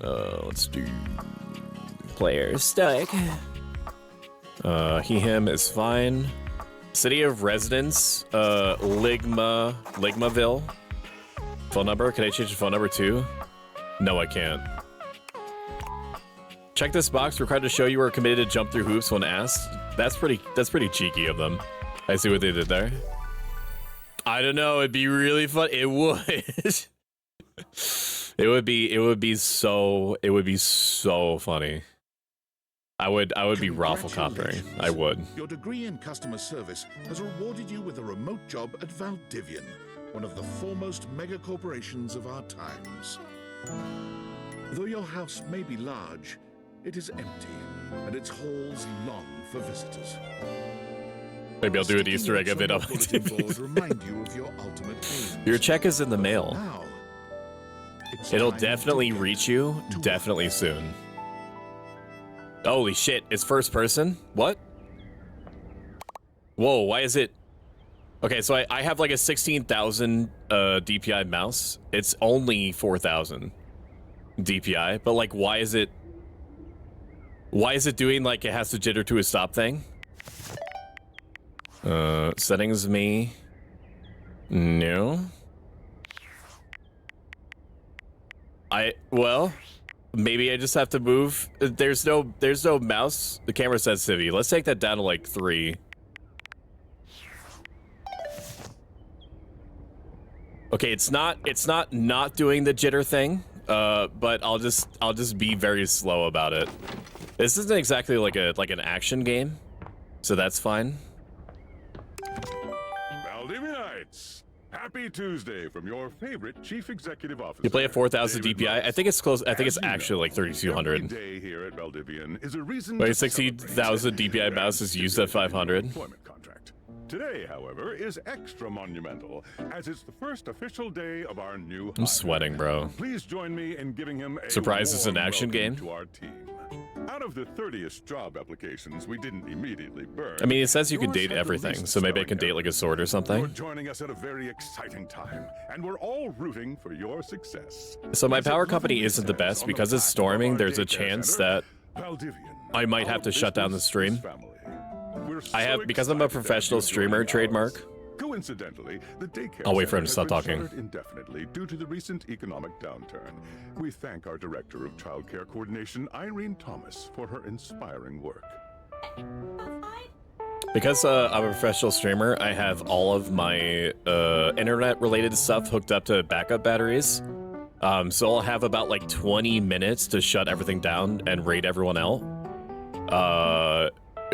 Let's do player stoic. He, him is fine. City of residence, Ligmaville. Phone number, can I change the phone number too? No, I can't. Check this box, required to show you are committed to jump through hoops when asked. That's pretty cheeky of them. I see what they did there. I don't know, it'd be really fun. It would. it would be so funny. I would be raffle-coppering. I would. Your degree in customer service has rewarded you with a remote job at Valdivian, one of the foremost mega-corporations of our times. Though your house may be large, it is empty, and its halls long for visitors. Maybe I'll do an Easter egg of it up. Remind you of your ultimate aims. Your check is in the mail. Now, it'll definitely reach you, definitely soon. Holy shit, it's first person? What? Whoa, why is it? Okay, so I have like a 16,000 DPI mouse. It's only 4,000 DPI, but like why is it doing like it has to jitter to a stop thing? Settings me. No. Well, maybe I just have to move. There's no mouse. The camera sensitivity. Let's take that down to like 3. Okay, it's not doing the jitter thing. But I'll just be very slow about it. This isn't exactly like an action game, so that's fine. Valdivianites, happy Tuesday from your favorite chief executive officer. You play at 4,000 DPI. I think it's close. I think it's actually like 3,200. Day here at Valdivian is a reason. Wait, 60,000 DPI mouse is used at 500. Employment contract. Today, however, is extra monumental, as it's the first official day of our new hire. I'm sweating, bro. Please join me in giving him a surprise it's an warm action welcome game to our team. Out of the 30th job applications we didn't immediately burn. I mean, it says you can date everything, so maybe I can date like a sword or something. You're joining us at a very exciting time, and we're all rooting for your success. So my power company isn't the best because it's storming. There's a chance that I might have to shut down the stream. I have, because I'm a professional streamer trademark. Coincidentally, the daycare I'll wait for him to stop talking. Indefinitely due to the recent economic downturn. We thank our Director of Child Care Coordination, Irene Thomas, for her inspiring work. Because I'm a professional streamer, I have all of my internet-related stuff hooked up to backup batteries. So I'll have about like 20 minutes to shut everything down and raid everyone out.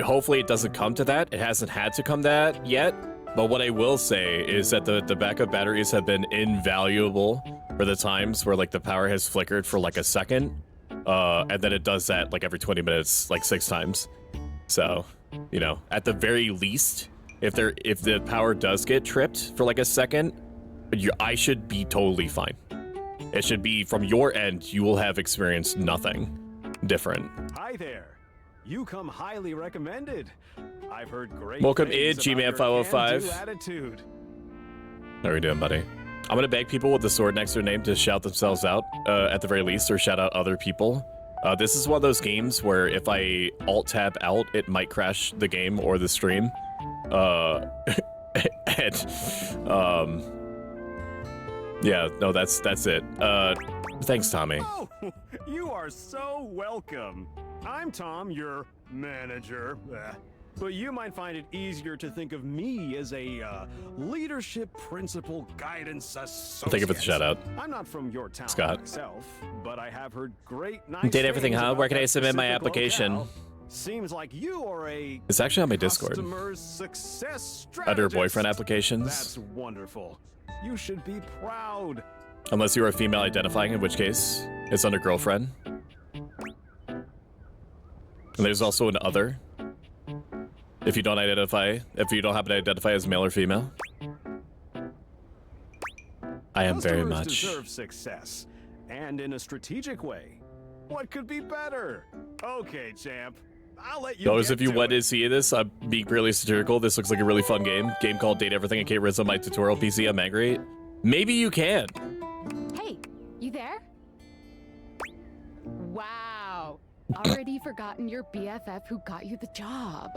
Hopefully it doesn't come to that. It hasn't had to come to that yet. But what I will say is that the backup batteries have been invaluable for the times where like the power has flickered for like a second. And then it does that like every 20 minutes, like 6 times. So, you know, at the very least, if the power does get tripped for like a second, I should be totally fine. It should be from your end, you will have experienced nothing different. Hi there. You come highly recommended. I've heard great Welcome things in, about Gman your 505. can-do attitude. How are you doing, buddy? I'm gonna beg people with the sword next to their name to shout themselves out, at the very least, or shout out other people. This is one of those games where if I alt-tab out, it might crash the game or the stream. Yeah, no, that's it. Thanks, Tommy. Oh, you are so welcome. I'm Tom, your manager. But you might find it easier to think of me as a leadership principal guidance associate. Thank you for the shout out. I'm not from your town Scott. myself, but I have heard great nice Did everything, things huh? about Where can I that submit my specific application? locale. Seems like you are a It's actually on my Discord. customer success strategist. Under boyfriend applications. That's wonderful. You should be proud. Unless you are female identifying, in which case it's under girlfriend. And there's also an other. If you don't happen to identify as male or female. I am very much. Customers deserve success, and in a strategic way. What could be better? Okay, champ. I'll let you Those get of you to want it. to see this, I'm being really satirical. This looks like a really fun game. Game called Date Everything. I can't rinse on my tutorial PC. I'm angry. Maybe you can. Hey, you there? Wow. Already forgotten your BFF who got you the job.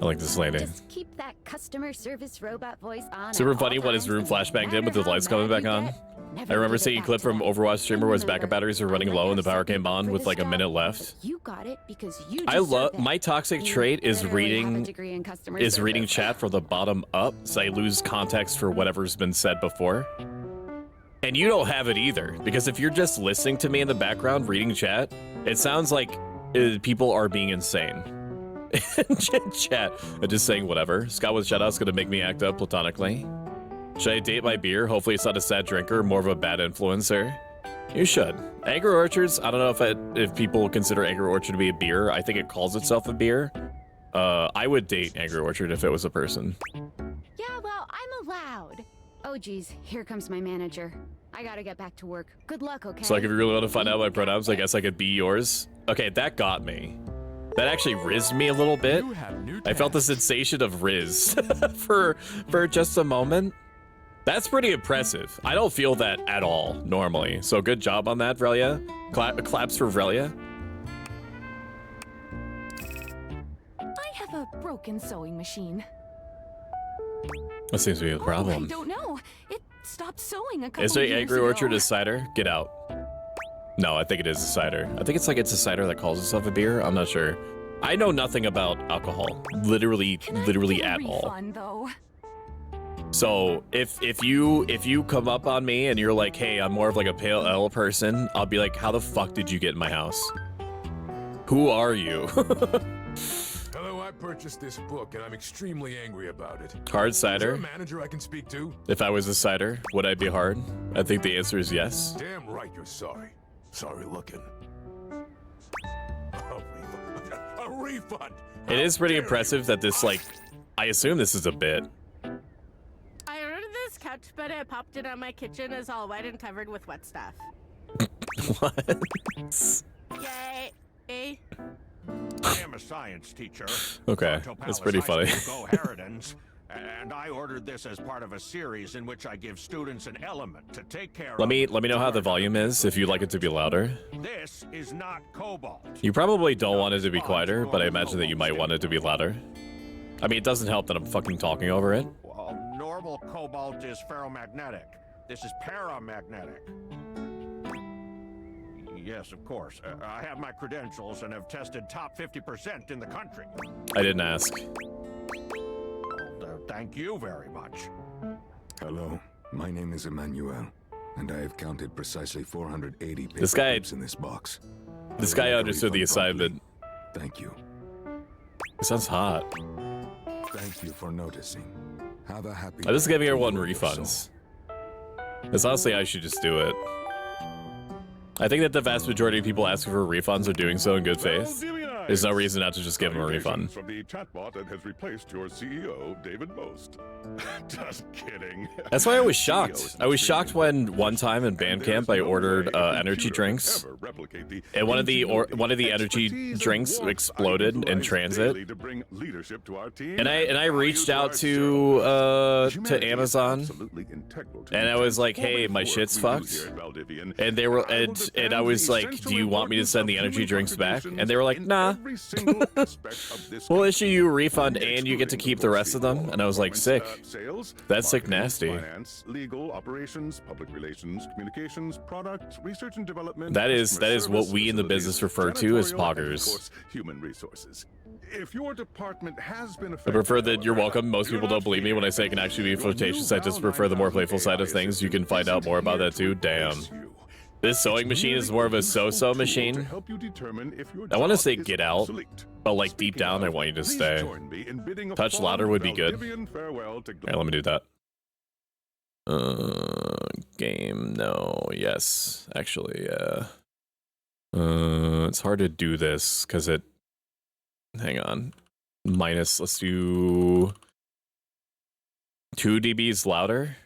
I like this lady. Just keep that customer service robot voice on. Super at funny all when his times, room and flashbanged in with no the matter lights how coming mad back you on. get, never I remember give it seeing a back clip to from them. Overwatch streamer where his Remember, backup batteries are running I low might and the have power came something on for with this like a job, minute but left. You got it because you I deserve love it. my toxic You trait is literally have a reading degree in customer reading service. chat from the bottom up, so I lose context for whatever's been said before. And you don't have it either, because if you're just listening to me in the background reading chat, it sounds like people are being insane. Chat, I'm just saying whatever. Scott with shoutouts gonna make me act up platonically. Should I date my beer? Hopefully it's not a sad drinker, more of a bad influencer. You should. Angry Orchards, I don't know if people consider Angry Orchard to be a beer. I think it calls itself a beer. I would date Angry Orchard if it was a person. Yeah, well, I'm allowed. Oh, geez, here comes my manager. I gotta get back to work. Good luck, okay? So like if you really want to find out my pronouns, I guess I could be yours. Okay, that got me. That actually rizzed me a little bit. I felt the sensation of riz for just a moment. That's pretty impressive. I don't feel that at all normally. So good job on that, Vrelia. Claps for Vrelia. I have a broken sewing machine. That seems to be a I problem. don't know. It stopped sewing a couple Is there years Angry ago. Orchard a cider? Get out. No, I think it is a cider. I think it's a cider that calls itself a beer. I'm not sure. I know nothing about alcohol. Literally Can I literally get a at all. refund, though? So if you come up on me and you're like, hey, I'm more of like a pale ale person, I'll be like, how the fuck did you get in my house? Who are you? Hello, I purchased this book and I'm extremely angry about it. Hard Is there cider? a manager I can speak to? If I was a cider, would I be hard? I think the answer is yes. Damn right you're sorry. Sorry looking. A refund! It is pretty impressive that this, like, I assume this is a bit. I ordered this couch, but it popped in on my kitchen is all wet and covered with wet stuff. What? Yay! I am a science teacher. Okay, that's pretty funny. Go Harridans, and I ordered this as part of a series in which I give students an element to take care of. Let me know how the volume is if you'd like it to be louder. This is not cobalt. You probably don't want it to be quieter, but I imagine that you might want it to be louder. I mean, it doesn't help that I'm fucking talking over it. Well, normal cobalt is ferromagnetic. This is paramagnetic. Yes, of course. I have my credentials and have tested top 50% in the country. I didn't ask. Thank you very much. Hello, my name is Emmanuel, and I have counted precisely 480 paper This guy- clips in this box. This I guy will understood the refund promptly. assignment. Thank you. It sounds hot. Thank you for noticing. Have a happy I'm just day giving to everyone you and your refunds. soul. Because honestly, I should just do it. I think that the vast majority of people asking for refunds are doing so in good faith. There's no reason not to just give them a refund. From the chatbot that has replaced your CEO, David Most. Just kidding. That's why I was shocked. I was shocked when one time in Bandcamp I ordered energy drinks, and one of the energy drinks exploded in transit. And I reached out to Amazon, and I was like, hey, my shit's fucked. And they were and I was like, do you want me to send the energy drinks back? And they were like, nah. We'll issue you a refund and you get to keep the rest of them. And I was like, sick. That's sick nasty. Finance, legal, operations, public relations, communications, product, research and development. That is what we in the facilities, business refer to as janitorial, and, of poggers. course, human resources. If your department has been I affected, prefer that you're however, welcome. Most do people not don't believe me fear. when I say it can actually be Your flirtatious. new I just Val prefer the more 9000 playful side of AI things. You can find out isn't more about here that too. to Damn. impress you. This sewing machine is more of a so-so machine. I want to say get out, but like deep down I want you to stay. Touch louder would be good. Here, let me do that. Game, no, yes, actually, yeah. It's hard to do this because it. Hang on, minus. Let's do 2 dBs louder.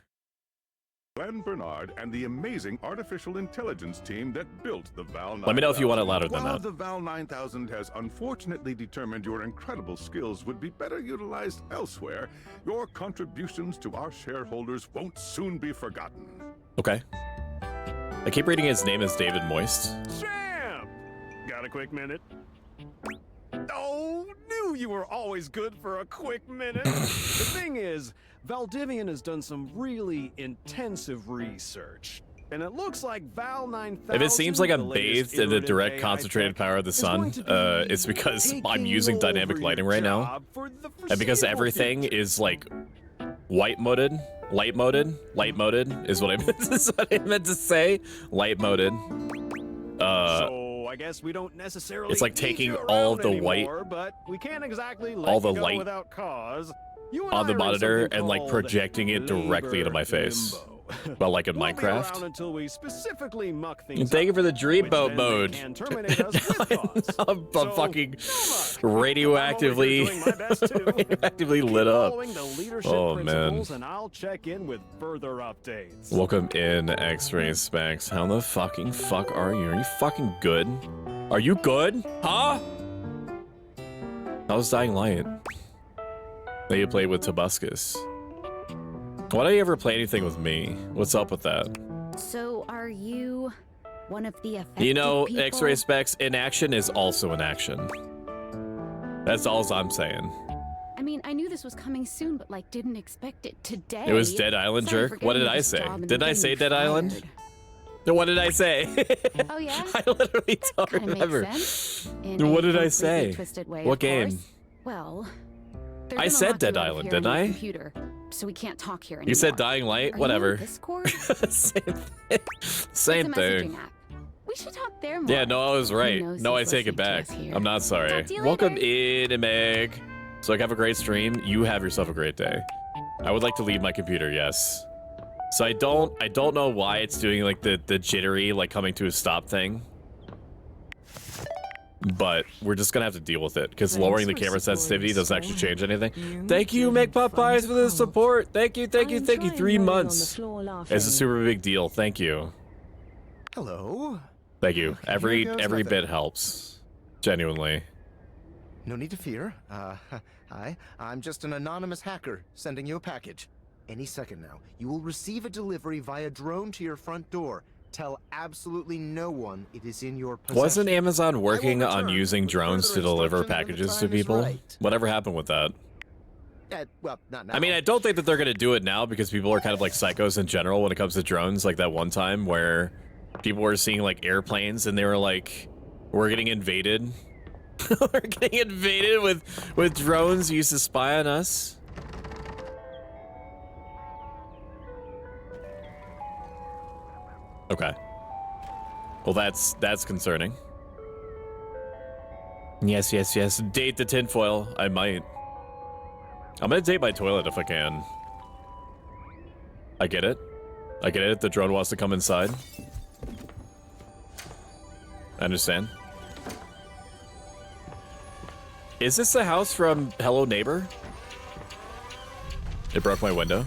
Glenn Bernard and the amazing artificial intelligence team that built the Val 9000. Let me know if you want it louder than While that. the Val 9000 has unfortunately determined your incredible skills would be better utilized elsewhere, your contributions to our shareholders won't soon be forgotten. Okay. I keep reading his name as David Moist. Champ! Got a quick minute? Oh, knew you were always good for a quick minute. The thing is, Valdivian has done some really intensive research. And it looks like Val 9000. If it seems like I'm bathed in the direct concentrated power of the sun, it's because I'm using dynamic lighting right now. And because everything is like light moded is what I meant to say. Light moded. So I guess we don't necessarily it's like need taking you all of the around white, anymore, but we can't exactly let all the you go light without cause. You and on I the are in monitor something and like called projecting it directly into my face. limbo. But like in We'll be around Minecraft. until we specifically muck And things thank you up, for the dreamboat which then mode. they can terminate us with cause. I'm So, fucking no muck. radioactively, I'm over here doing my best too. radioactively Keep lit up. following the leadership Oh man. principles, and I'll check in with further updates. Welcome in, X-Ray Specs. How the fucking fuck are you? Are you fucking good? Are you good? Huh? How's Dying Light? That you played with Tobuscus. Why don't you ever play anything with me? What's up with that? So are you one of the affected You know, people? X-Ray Specs, inaction is also an action. That's all I'm saying. I mean, I knew this was coming soon, but like didn't expect it today. It was Dead Island Sorry jerk. for What getting did you I this say? job and Didn't I getting say you Dead Island? fired. What did I say? Oh yeah? I literally don't Kinda remember. makes sense. In What a did I completely say? twisted way, What of game? course. Well, they're I gonna said lock Dead you out of Island, here on didn't your I? Computer, so we can't talk here anymore. You said Dying Light? Are Whatever. You on Discord? Same thing. It's Same a thing. messaging app. We should talk there more. Yeah, no, I was right. knows No, I who's take it listening to back. us here. I'm not sorry. Talk to you Welcome later. in, Meg. So like, have a great stream. You have yourself a great day. I would like to leave my computer, yes. So I don't know why it's doing like the jittery, like coming to a stop thing. But we're just gonna have to deal with it because lowering the camera sensitivity doesn't actually change anything. Thank you, Make Popeyes, for the support. Thank you. 3 months. It's a super big deal. Thank you. Hello. Thank you. Here Every goes bit helps. Genuinely. No need to fear. Hi. I'm just an anonymous hacker sending you a package. Any second now, you will receive a delivery via drone to your front door. Tell absolutely no one it is in your possession. Wasn't Amazon working on return using with drones to further deliver instructions when the packages to time is people? right. Whatever happened with that? Well, not now. I mean, I don't think that they're gonna do it now because people are kind of like psychos in general when it comes to drones. Like that one time where people were seeing like airplanes and they were like, "We're getting invaded. We're getting invaded with drones used to spy on us." Okay. Well, that's concerning. Yes. Date the tinfoil. I might. I'm gonna date my toilet if I can. I get it. The drone wants to come inside. I understand. Is this the house from Hello Neighbor? It broke my window.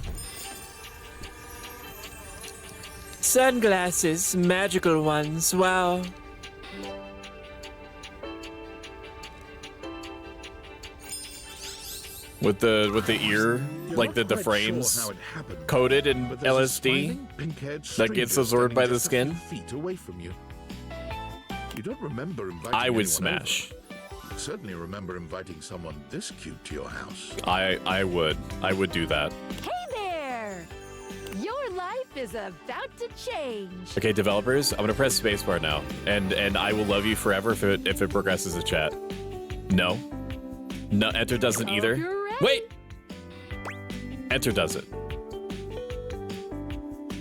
Sunglasses, magical ones, wow. With the ear, like the frames coated in LSD that gets absorbed by the skin. Feet away from you. You don't remember inviting I would anyone smash. over. You certainly remember inviting someone this cute to your house. I would do that. Hey there! Your life is about to change. Okay, developers, I'm gonna press spacebar now, and I will love you forever if it progresses a chat. No, enter doesn't either. Wait, enter does it.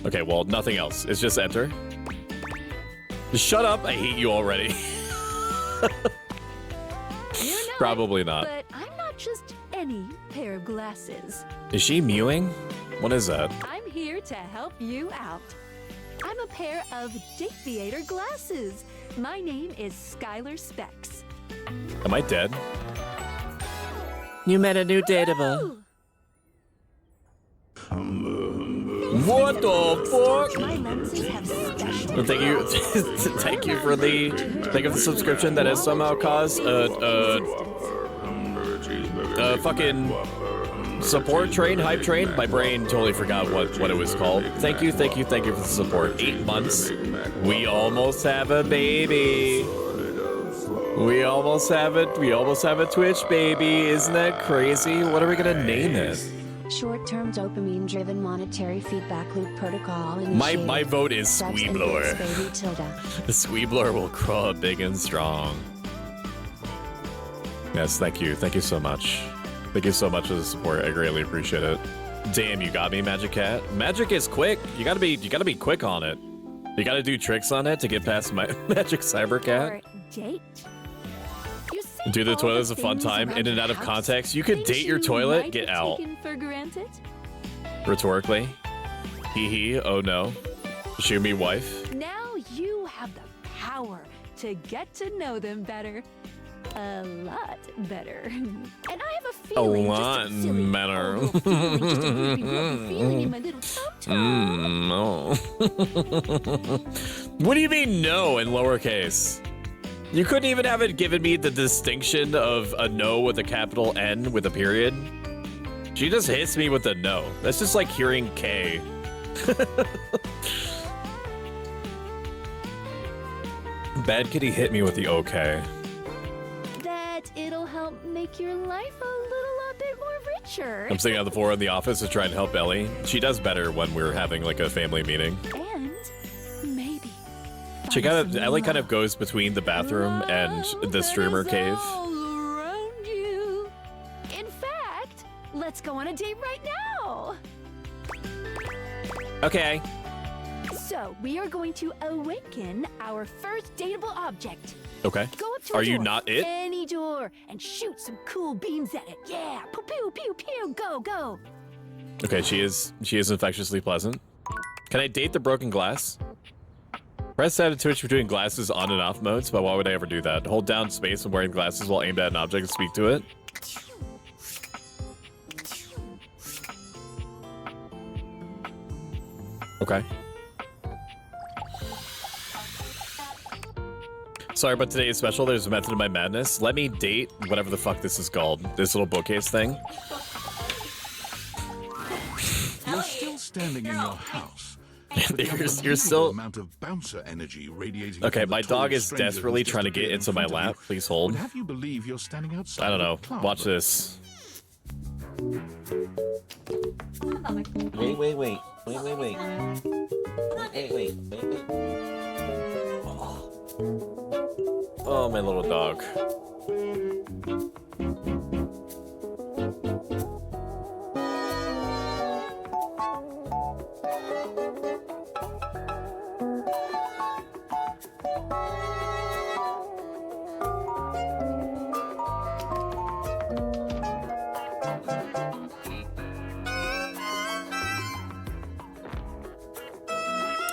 Okay, well, nothing else. It's just enter. Just shut up. I hate you already. You know Probably it, not. But I'm not just any pair of glasses. Is she mewing? What is that? I'm here to help you out. I'm a pair of Date Theater glasses. My name is Skylar Specs. Am I dead? You met a new dateable. What the fuck? My lenses have special. Well, thank you, thank you for the subscription that has somehow caused fucking Support train, hype train. My brain totally forgot what it was called. Thank you for the support. 8 months. We almost have a baby. We almost have it. We almost have a Twitch baby. Isn't that crazy? What are we gonna name it? Short-term dopamine-driven monetary feedback loop protocol. My vote is Squeeblower. The Squeeblower will grow up big and strong. Yes, thank you. Thank you so much. Thank you so much for the support. I greatly appreciate it. Damn, you got me, Magic Cat. Magic is quick. You gotta be quick on it. You gotta do tricks on it to get past my Magic Cyber Cat. Date. Dude, the toilet is a fun time. In and out of context. You could date your toilet. Get out. For granted. Rhetorically. Hee hee. Oh no. Shoot me, wife. Now you have the power to get to know them better. A lot better. And I have a feeling. A lot better. No. What do you mean no in lowercase? You couldn't even have it given me the distinction of a no with a capital N with a period. She just hits me with a no. That's just like hearing K. Bad Kitty hit me with the okay. That it'll help make your life a bit more richer. I'm sitting on the floor in the office to try and help Ellie. She does better when we're having like a family meeting. And maybe Ellie kind of goes between the bathroom and the streamer cave. Around you. In fact, let's go on a date right now. Okay. So we are going to awaken our first dateable object. Okay. Go up to Are a you door, not it? any door, and shoot some cool beams at it. Yeah, pew pew pew pew. Go go. Okay, she is infectiously pleasant. Can I date the broken glass? Press tab to switch between glasses on and off modes, but why would I ever do that? Hold down space when wearing glasses while aimed at an object and speak to it. Okay. Sorry, but today is special. There's a method in my madness. Let me date whatever the fuck this is called. This little bookcase thing. You're still standing in your house. You're still amount of bouncer energy radiating. Okay, my dog is desperately trying to get into my lap. Please hold. Have you believe you're standing outside? I don't know. Watch this. Wait. Oh, my little dog.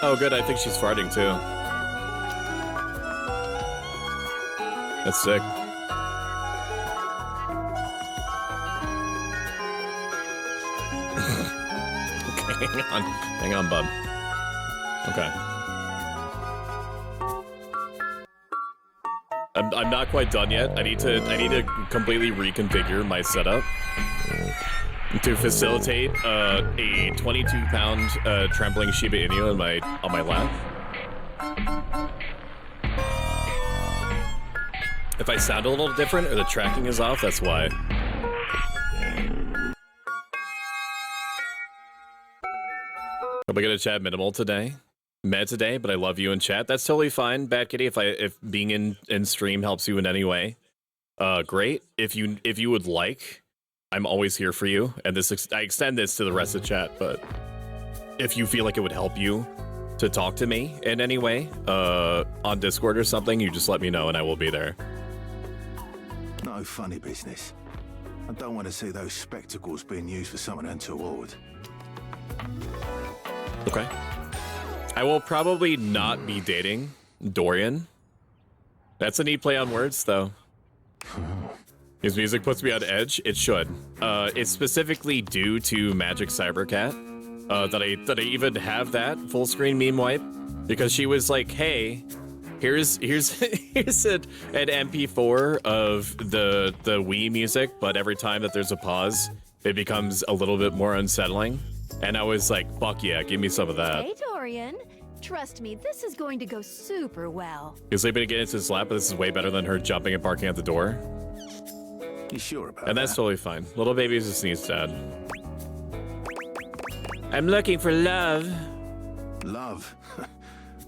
Oh, good. I think she's farting too. That's sick. Okay, hang on, bud. Okay. I'm not quite done yet. I need to completely reconfigure my setup to facilitate a 22-pound trembling Shiba Inu on my lap. If I sound a little different or the tracking is off, that's why. Are we gonna chat minimal today? Med today, but I love you in chat. That's totally fine, Bad Kitty. If being in stream helps you in any way, great. If you would like, I'm always here for you. And I extend this to the rest of the chat. But if you feel like it would help you to talk to me in any way, on Discord or something, you just let me know and I will be there. No funny business. I don't want to see those spectacles being used for something untoward. Okay. I will probably not be dating Dorian. That's a neat play on words, though. His music puts me on edge. It should. It's specifically due to Magic Cybercat that I even have that full screen meme wipe, because she was like, "Hey, here's an MP4 of the Wii music, but every time that there's a pause, it becomes a little bit more unsettling. And I was like, fuck yeah, give me some of that. Hey, Dorian. Trust me, this is going to go super well. He's sleeping to get into his lap, but this is way better than her jumping and barking at the door. You sure about And that's that? totally fine. Little baby's just needs dad. I'm looking for love. Love?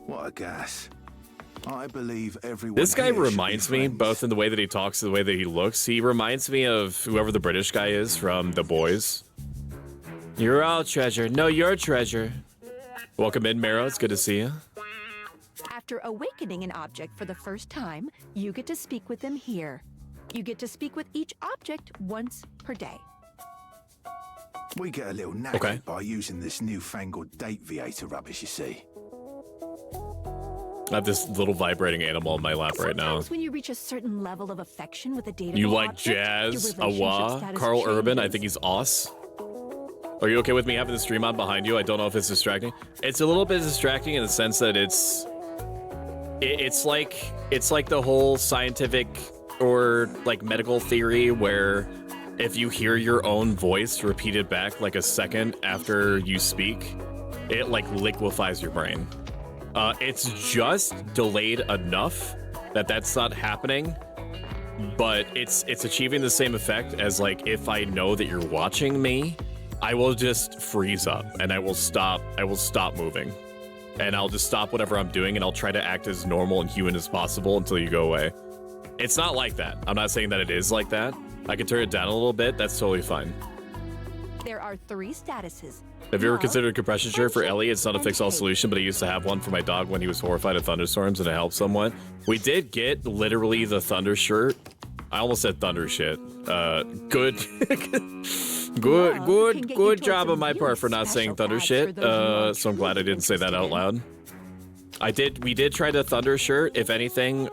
What a gas. I believe everyone This guy here should be reminds me, friends. both in the way that he talks and the way that he looks. He reminds me of whoever the British guy is from The Boys. You're all treasure. No, you're treasure. Welcome in, Marrow. It's good to see you. After awakening an object for the first time, you get to speak with them here. You get to speak with each object once per day. We get a little knackered by using this newfangled date Vtuber rubbish, you see. I have this little vibrating animal in my lap right now. Sometimes when you reach a certain level of affection with a data You like object, jazz? your relationship Awa? status Carl Urban? I changes. think he's Oss. Are you okay with me having the stream on behind you? I don't know if it's distracting. It's a little bit distracting in the sense that it's like the whole scientific or like medical theory where if you hear your own voice repeated back like a second after you speak, it like liquefies your brain. It's just delayed enough that that's not happening, but it's achieving the same effect as like if I know that you're watching me, I will just freeze up and I will stop moving. And I'll just stop whatever I'm doing and I'll try to act as normal and human as possible until you go away. It's not like that. I'm not saying that it is like that. I can turn it down a little bit. That's totally fine. There are 3 statuses. Have you ever Love, considered a compression shirt for Ellie? It's not a fix-all solution, but I used to have one for my dog when he was horrified of thunderstorms and it helped somewhat. We did get literally the thunder shirt. I almost said thunder shit. Good. Good job on my part for not saying thunder shit. So I'm glad I didn't say that out loud. We did try the thunder shirt, if anything,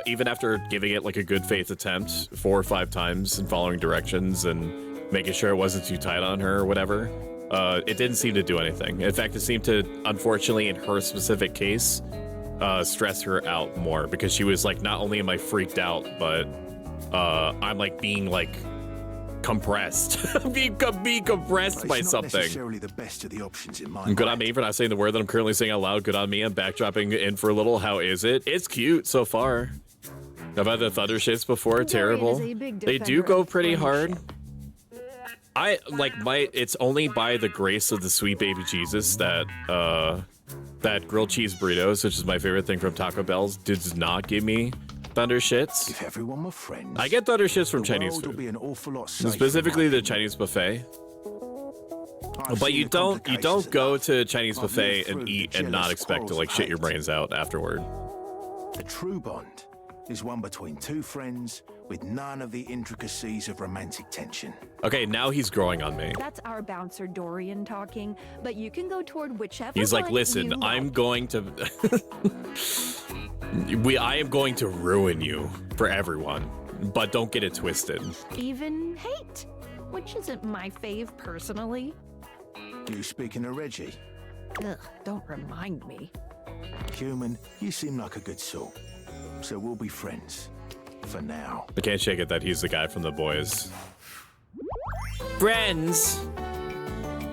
even after giving it like a good faith attempt 4 or 5 times and following directions and making sure it wasn't too tight on her or whatever. It didn't seem to do anything. In fact, it seemed to, unfortunately, in her specific case, stress her out more because she was like, not only am I freaked out, but I'm like being like compressed, being compressed by It's not something. necessarily the best of the options in my Good on mind. me for not saying the word that I'm currently saying out loud. Good on me. I'm backdropping in for a little. How is it? It's cute so far. I've had the thunder shits before. Terrible. is a big They do defender go of pretty hard. friendship. I like it's only by the grace of the sweet baby Jesus that that grilled cheese burritos, which is my favorite thing from Taco Bell's, does not give me thunder shits. If everyone were friends, I get thunder shits from the Chinese world would food, be an awful lot safer. specifically the Chinese buffet. I've But seen you the don't complications go enough. to Chinese I've buffet lived and through eat the and not jealous expect to quarrels like of shit your hate. brains out afterward. A true bond is one between 2 friends with none of the intricacies of romantic tension. Okay, now he's growing on me. That's our bouncer Dorian talking, but you can go toward whichever He's like, one listen, you I'm like." going to I am going to ruin you for everyone, but don't get it twisted. Even hate, which isn't my fave personally. You speaking of Reggie? Ugh, don't remind me. Human, you seem like a good soul. So we'll be friends. For now. I can't shake it that he's the guy from The Boys. Friends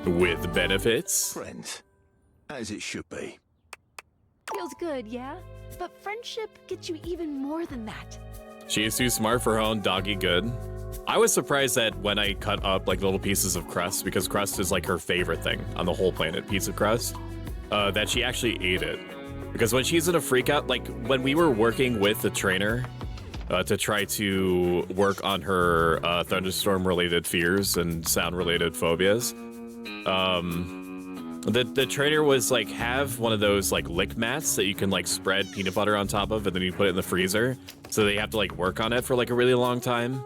with benefits. Friends. As it should be. Feels good, yeah? But friendship gets you even more than that. She is too smart for her own doggy good. I was surprised that when I cut up like little pieces of crust, because crust is like her favorite thing on the whole planet, pizza crust, that she actually ate it. Because when she's in a freak out, like when we were working with the trainer to try to work on her thunderstorm related fears and sound related phobias, the trainer was like, have one of those like lick mats that you can like spread peanut butter on top of and then you put it in the freezer. So they have to like work on it for like a really long time.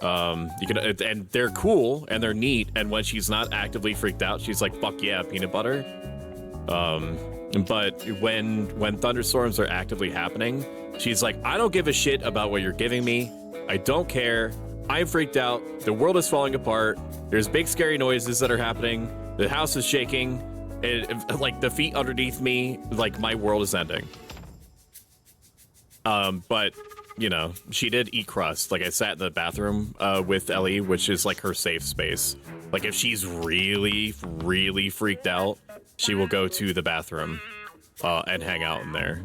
You can, and they're cool and they're neat. And when she's not actively freaked out, she's like, fuck yeah, peanut butter. But when thunderstorms are actively happening, she's like, I don't give a shit about what you're giving me. I don't care. I'm freaked out. The world is falling apart. There's big scary noises that are happening. The house is shaking. Like the feet underneath me, like my world is ending. But you know, she did eat crust. Like, I sat in the bathroom with Ellie, which is like her safe space. Like, if she's really, really freaked out, she will go to the bathroom and hang out in there.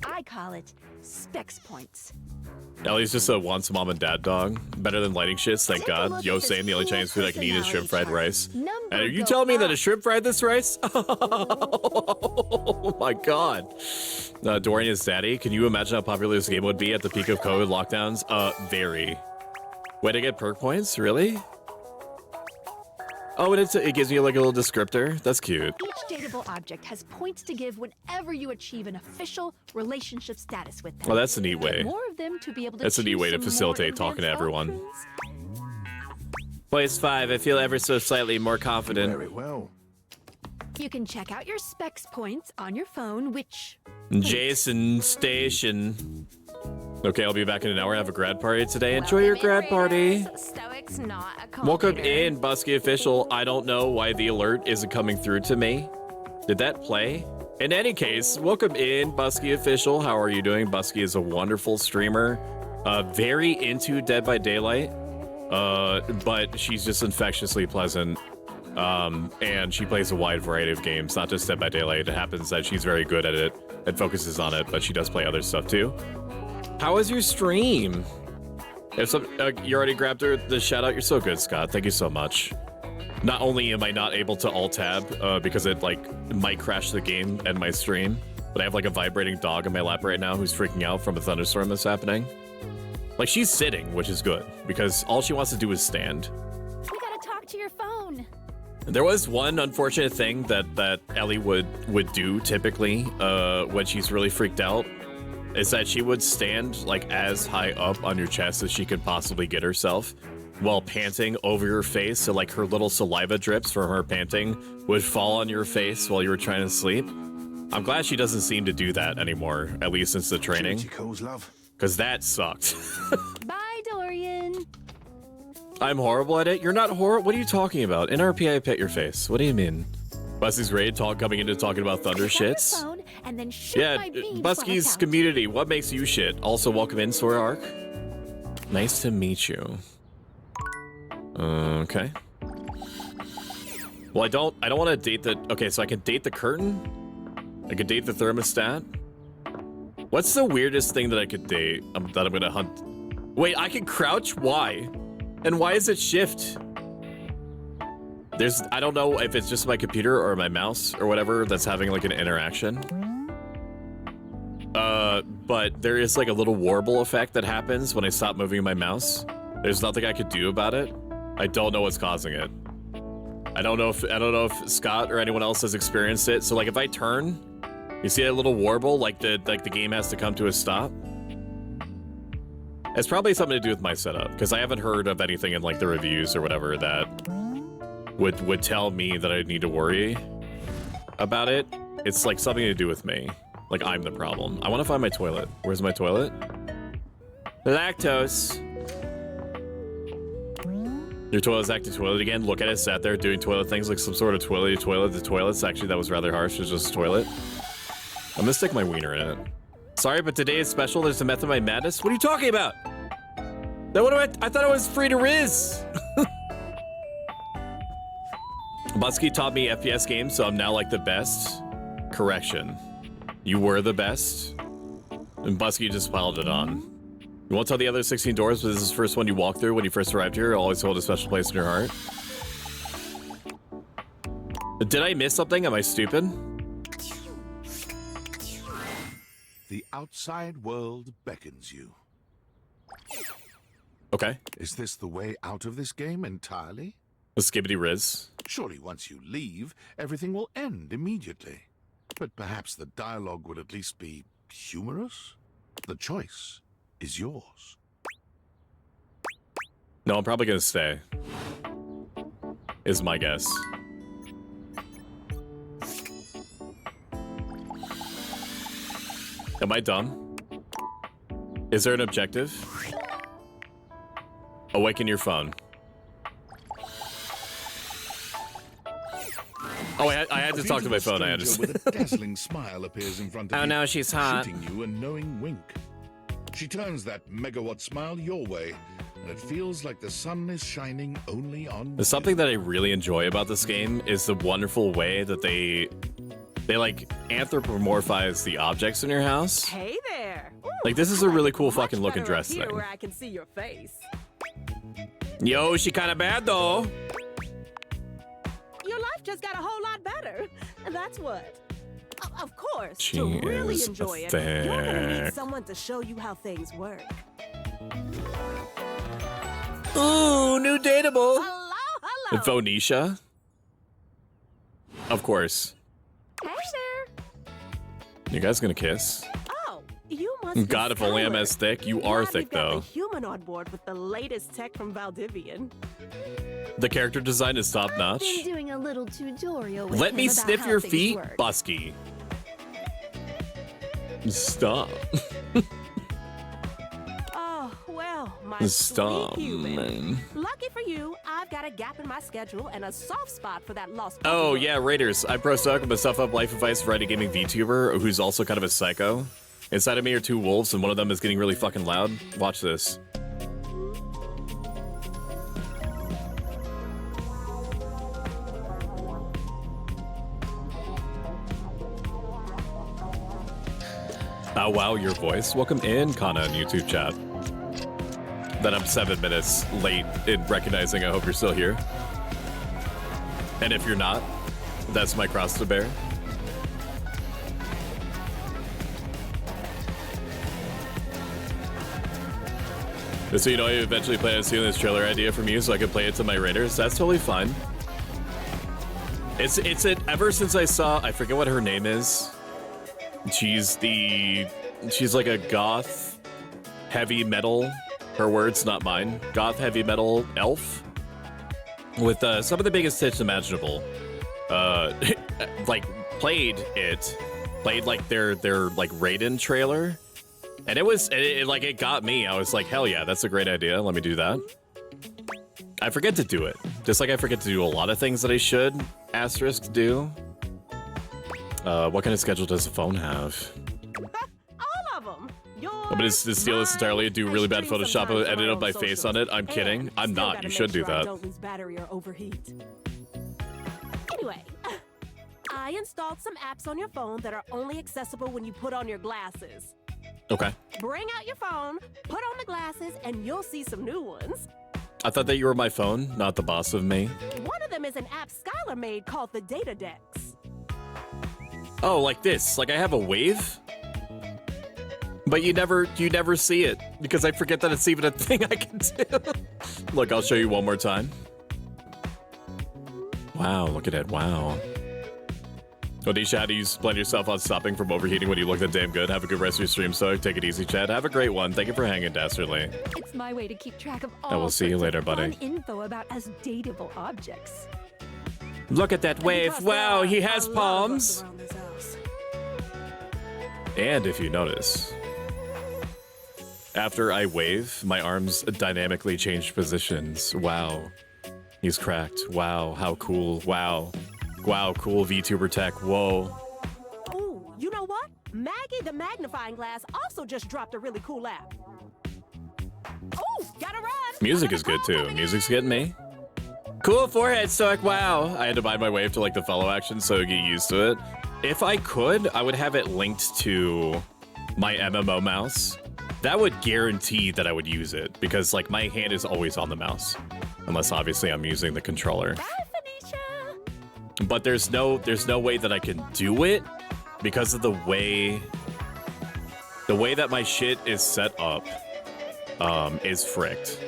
I call it specs points. Ellie's just a once mom and dad dog. Better than lighting shits, thank God. Yo saying the only Chinese food I can eat is shrimp fried rice. And are you telling me that a shrimp fried this rice? Oh my God. Dorian is daddy. Can you imagine how popular this game would be at the peak of COVID lockdowns? Very. Way to get perk points? Really? Oh, and it gives you like a little descriptor. That's cute. Each dateable object has points to give whenever you achieve an official relationship status with them. Well, that's a neat way. More of them to be able to That's a neat way to facilitate talking to everyone. Place 5. I feel ever so slightly more confident. Very well. You can check out your specs points on your phone, which... Jason Station. Okay, I'll be back in an hour. Have a grad party today. Enjoy your grad party. Stoic's not a Welcome in, Busky Official. I don't know why the alert isn't coming through to me. Did that play? In any case, welcome in, Busky Official. How are you doing? Busky is a wonderful streamer. Very into Dead by Daylight. But she's just infectiously pleasant. And she plays a wide variety of games, not just Dead by Daylight. It happens that she's very good at it and focuses on it, but she does play other stuff too. How was your stream? If you already grabbed the shout out, you're so good, Scott. Thank you so much. Not only am I not able to alt tab because it like might crash the game and my stream, but I have like a vibrating dog in my lap right now who's freaking out from a thunderstorm that's happening. Like, she's sitting, which is good because all she wants to do is stand. We gotta talk to your phone. There was one unfortunate thing that Ellie would do typically when she's really freaked out, is that she would stand like as high up on your chest as she could possibly get herself while panting over your face, so like her little saliva drips from her panting would fall on your face while you were trying to sleep. I'm glad she doesn't seem to do that anymore, at least since the training, because that sucked. Bye, Dorian. I'm horrible at it. You're not horrible. What are you talking about? NRP, I pet your face. What do you mean? Busty's great coming into talking about thunder shits. And then Yeah, Busky's community. What makes you shit? Also, welcome in, Sora Arc. Nice to meet you. Okay. Well, I don't want to date the. Okay, so I can date the curtain. I could date the thermostat. What's the weirdest thing that I could date that I'm gonna hunt? Wait, I can crouch? Why? And why is it shift? I don't know if it's just my computer or my mouse or whatever that's having like an interaction. But there is like a little warble effect that happens when I stop moving my mouse. There's nothing I could do about it. I don't know what's causing it. I don't know if Scott or anyone else has experienced it. So like if I turn, you see that little warble, like the game has to come to a stop. It's probably something to do with my setup, because I haven't heard of anything in like the reviews or whatever that would tell me that I need to worry about it. It's like something to do with me. Like I'm the problem. I want to find my toilet. Where's my toilet? Lactose. Your toilet's acting toilet again. Look at it, sat there doing toilet things like some sort of toilet. The toilets. Actually, that was rather harsh. It was just a toilet. I'm gonna stick my wiener in it. Sorry, but today is special. There's a method of my madness. What are you talking about? I thought it was free to Riz. Busky taught me FPS games, so I'm now like the best. Correction. You were the best. And Busky just piled it on. You won't tell the other 16 doors, but this is the first one you walk through when you first arrived here. It'll always hold a special place in your heart. Did I miss something? Am I stupid? The outside world beckons you. Okay. Is this the way out of this game entirely? The skibbity Riz. Surely once you leave, everything will end immediately. But perhaps the dialogue would at least be humorous? The choice is yours. No, I'm probably gonna stay. Is my guess. Am I dumb? Is there an objective? Awaken your phone. Oh, I had to talk to my phone. I understand. With a dazzling smile appears in front of oh you, no, she's hot. shooting you a knowing wink. She turns that megawatt smile your way, and it feels like the sun is shining only on There's something that I really enjoy about this game is the wonderful way that they like anthropomorphize the objects in your house. Hey there. Ooh, Like this is a really cool fucking looking dress here thing. where I can see your face. Yo, she kind of bad though. Your life just got a whole lot better. And that's what. Of course, She to really is enjoy it, you're gonna need thick. someone to show you how things work. Ooh, new dateable. Hello. Vonisha. Of course. Hey there. You guys gonna kiss? Oh, you must be God, if only I'm Skylar. as thick. You are Glad thick we've got though. the human on board with the latest tech from Valdivian. The character design is top notch. Been doing a little tutorial with Let me him about sniff how your things feet, work. Busky. Oh, Stop. well, my Stop, sweet human. man. Lucky for you, I've got a gap in my schedule and a soft spot for that lost Oh Pokemon. yeah, Raiders. I pro stock with stuff up life advice for a gaming VTuber who's also kind of a psycho. Inside of me are two wolves, and one of them is getting really fucking loud. Watch this. Oh wow, your voice. Welcome in, Kana, in YouTube chat. That I'm 7 minutes late in recognizing. I hope you're still here. And if you're not, that's my cross to bear. Just so you know, I eventually plan on stealing this trailer idea from you so I could play it to my raiders. That's totally fine. It's ever since I saw, I forget what her name is. She's like a goth heavy metal, her words, not mine, goth heavy metal elf with some of the biggest tits imaginable. Like played like their like Raiden trailer, and it got me. I was like, hell yeah, that's a great idea. Let me do that. I forget to do it, just like I forget to do a lot of things that I should asterisk do. What kind of schedule does the phone have? All of them. But is steal this entirely and do really bad Photoshop and edit up my face on it? I'm kidding. I'm not. You should do that. Don't lose battery or overheat. Anyway, I installed some apps on your phone that are only accessible when you put on your glasses. Okay. Bring out your phone, put on the glasses, and you'll see some new ones. I thought that you were my phone, not the boss of me. One of them is an app Skylar made called the Data Dex. Oh, like this. Like I have a wave? But you never see it because I forget that it's even a thing I can do. Look, I'll show you one more time. Wow, look at it. Wow. Odisha, how do you plan yourself on stopping from overheating when you look that damn good? Have a good rest of your stream, so take it easy, Chad. Have a great one. Thank you for hanging, Dastardly. It's my way to keep track of I will all see you sorts later, of buddy. fun info about us dateable objects. Look at that wave. Because Wow, there he are has a lot of us palms. around this house. And if you notice, after I wave, my arms dynamically change positions. Wow. He's cracked. Wow, how cool. Wow. Wow, cool VTuber tech. Whoa. Ooh, you know what? Maggie the magnifying glass also just dropped a really cool app. Ooh, gotta run. Music is good too. Music's getting me. Cool forehead, Stoic. Wow. I had to bind my wave to like the fellow action so I get used to it. If I could, I would have it linked to my MMO mouse. That would guarantee that I would use it because like my hand is always on the mouse. Unless obviously I'm using the controller. But there's no way that I can do it because of the way that my shit is set up is fricked.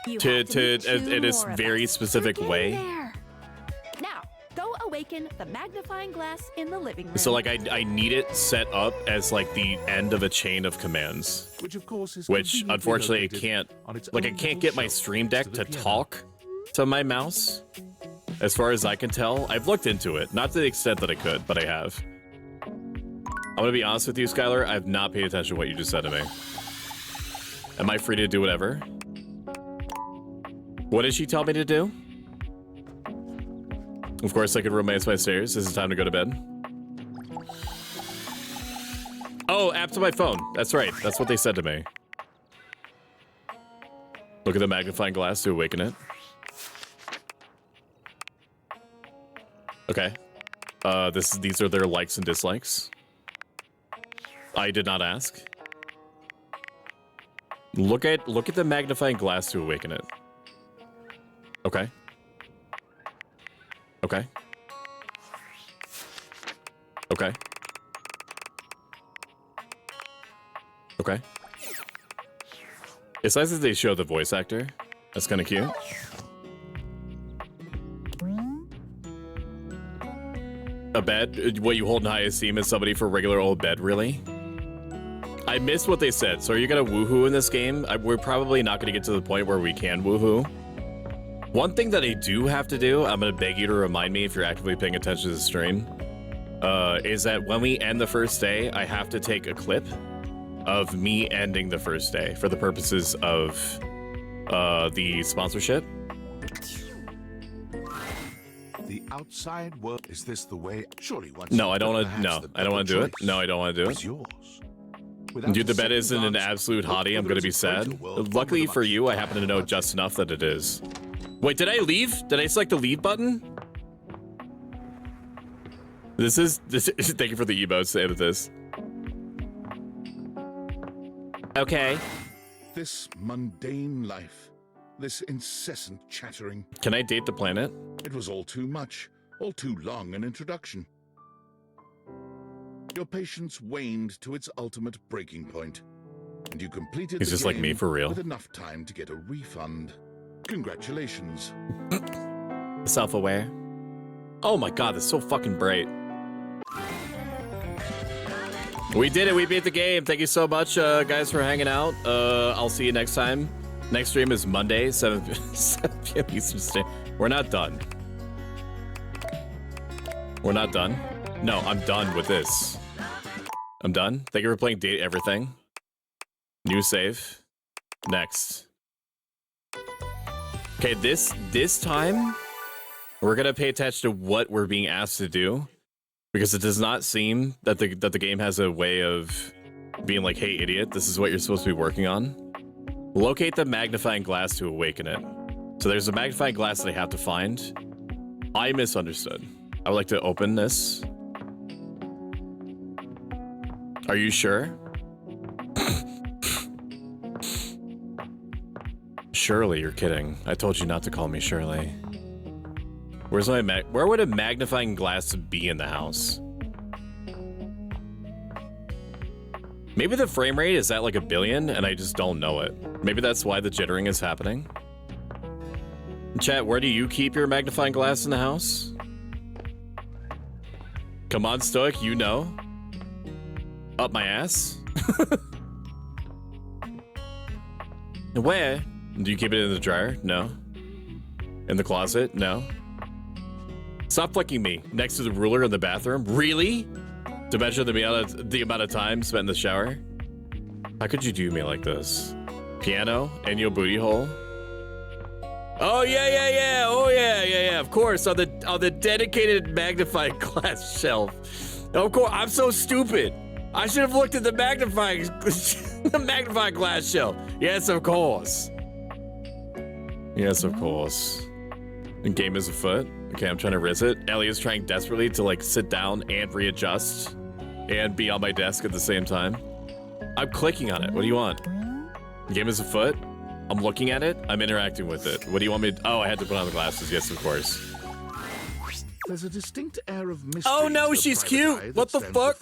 In this very specific way. Now, go awaken the magnifying glass in the living room. So like I need it set up as like the end of a chain of commands. Which of course is Which conveniently unfortunately I located can't on its like I own can't little get my shelf stream next deck to the to piano. talk to my mouse. As far as I can tell, I've looked into it. Not to the extent that I could, but I have. I'm gonna be honest with you, Skylar. I've not paid attention to what you just said to me. Am I free to do whatever? What did she tell me to do? Of course, I could romance my stairs. This is time to go to bed. Oh, app to my phone. That's right. That's what they said to me. Look at the magnifying glass to awaken it. Okay. These are their likes and dislikes. I did not ask. Look at the magnifying glass to awaken it. Okay. Okay. Okay. Okay. It's nice that they show the voice actor. That's kind of cute. A bed? What you hold in high esteem as somebody for a regular old bed, really? I missed what they said. So are you gonna woohoo in this game? We're probably not gonna get to the point where we can woohoo. One thing that I do have to do, I'm gonna beg you to remind me if you're actively paying attention to the stream, is that when we end the first day, I have to take a clip of me ending the first day for the purposes of the sponsorship. The outside world, is this the way? Surely once. No, I don't want to. No, I don't want to do it. No, I don't want to do it. Yours. Dude, the bed isn't an absolute hottie. I'm gonna be sad. Luckily for you, I happen to know just enough that it is. Wait, did I leave? Did I select the leave button? This is thank you for the emotes to edit this. Okay. This mundane life, this incessant chattering. Can I date the planet? It was all too much, all too long an introduction. Your patience waned to its ultimate breaking point, and you completed He's the just like me, game for real. with enough time to get a refund. Congratulations. Self-aware. Oh my god, that's so fucking bright. We did it. We beat the game. Thank you so much, guys, for hanging out. I'll see you next time. Next stream is Monday, 7 p.m. Eastern Standard. We're not done. We're not done. No, I'm done with this. I'm done. Thank you for playing Date Everything. New save. Next. Okay, this time, we're gonna pay attention to what we're being asked to do, because it does not seem that the game has a way of being like, hey, idiot, this is what you're supposed to be working on. Locate the magnifying glass to awaken it. So there's a magnifying glass that I have to find. I misunderstood. I would like to open this. Are you sure? Shirley, you're kidding. I told you not to call me Shirley. Where's my where would a magnifying glass be in the house? Maybe the frame rate is at like 1 billion and I just don't know it. Maybe that's why the jittering is happening. Chat, where do you keep your magnifying glass in the house? Come on, Stoic, you know. Up my ass? Where? Do you keep it in the dryer? No. In the closet? No. Stop flicking me next to the ruler in the bathroom. Really? To measure the amount of time spent in the shower? How could you do me like this? Piano in your booty hole? Oh yeah. Oh yeah. Of course, on the dedicated magnifying glass shelf. Of course, I'm so stupid. I should have looked at the magnifying glass shelf. Yes, of course. Yes, of course. And game is afoot. Okay, I'm trying to riz it. Ellie is trying desperately to like sit down and readjust and be on my desk at the same time. I'm clicking on it. What do you want? Game is afoot. I'm looking at it. I'm interacting with it. What do you want me to... Oh, I had to put on the glasses. Yes, of course. There's a distinct air of mystery. Oh no, she's cute. What the fuck?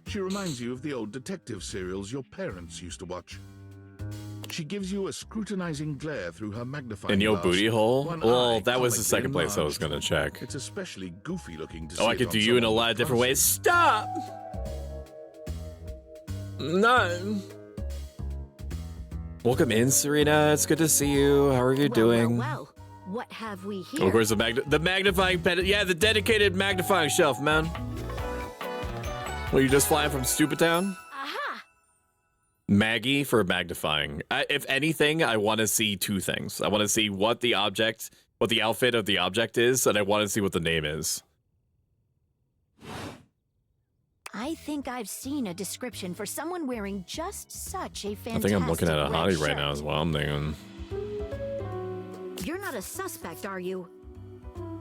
She reminds you of the old detective serials your parents used to watch. She gives you a scrutinizing glare through her magnifying In your glass. booty hole? One Well, eye that was the second comically place I was gonna check. It's especially goofy looking to see Oh, I it could on do you in a someone lot of different ways. closer. Stop! No. Welcome in, Serena. It's good to see you. How are you doing? Well, what have we here? Oh, of course, the magnifying pen. Yeah, the dedicated magnifying shelf, man. Well, you just flying from Stupid Town? Aha! Maggie for magnifying. If anything, I want to see two things. I want to see what the outfit of the object is, and I want to see what the name is. I think I've seen a description for someone wearing just such a I fantastic think I'm looking at a red hottie right shirt. now as well. I'm thinking, You're not a suspect, are you?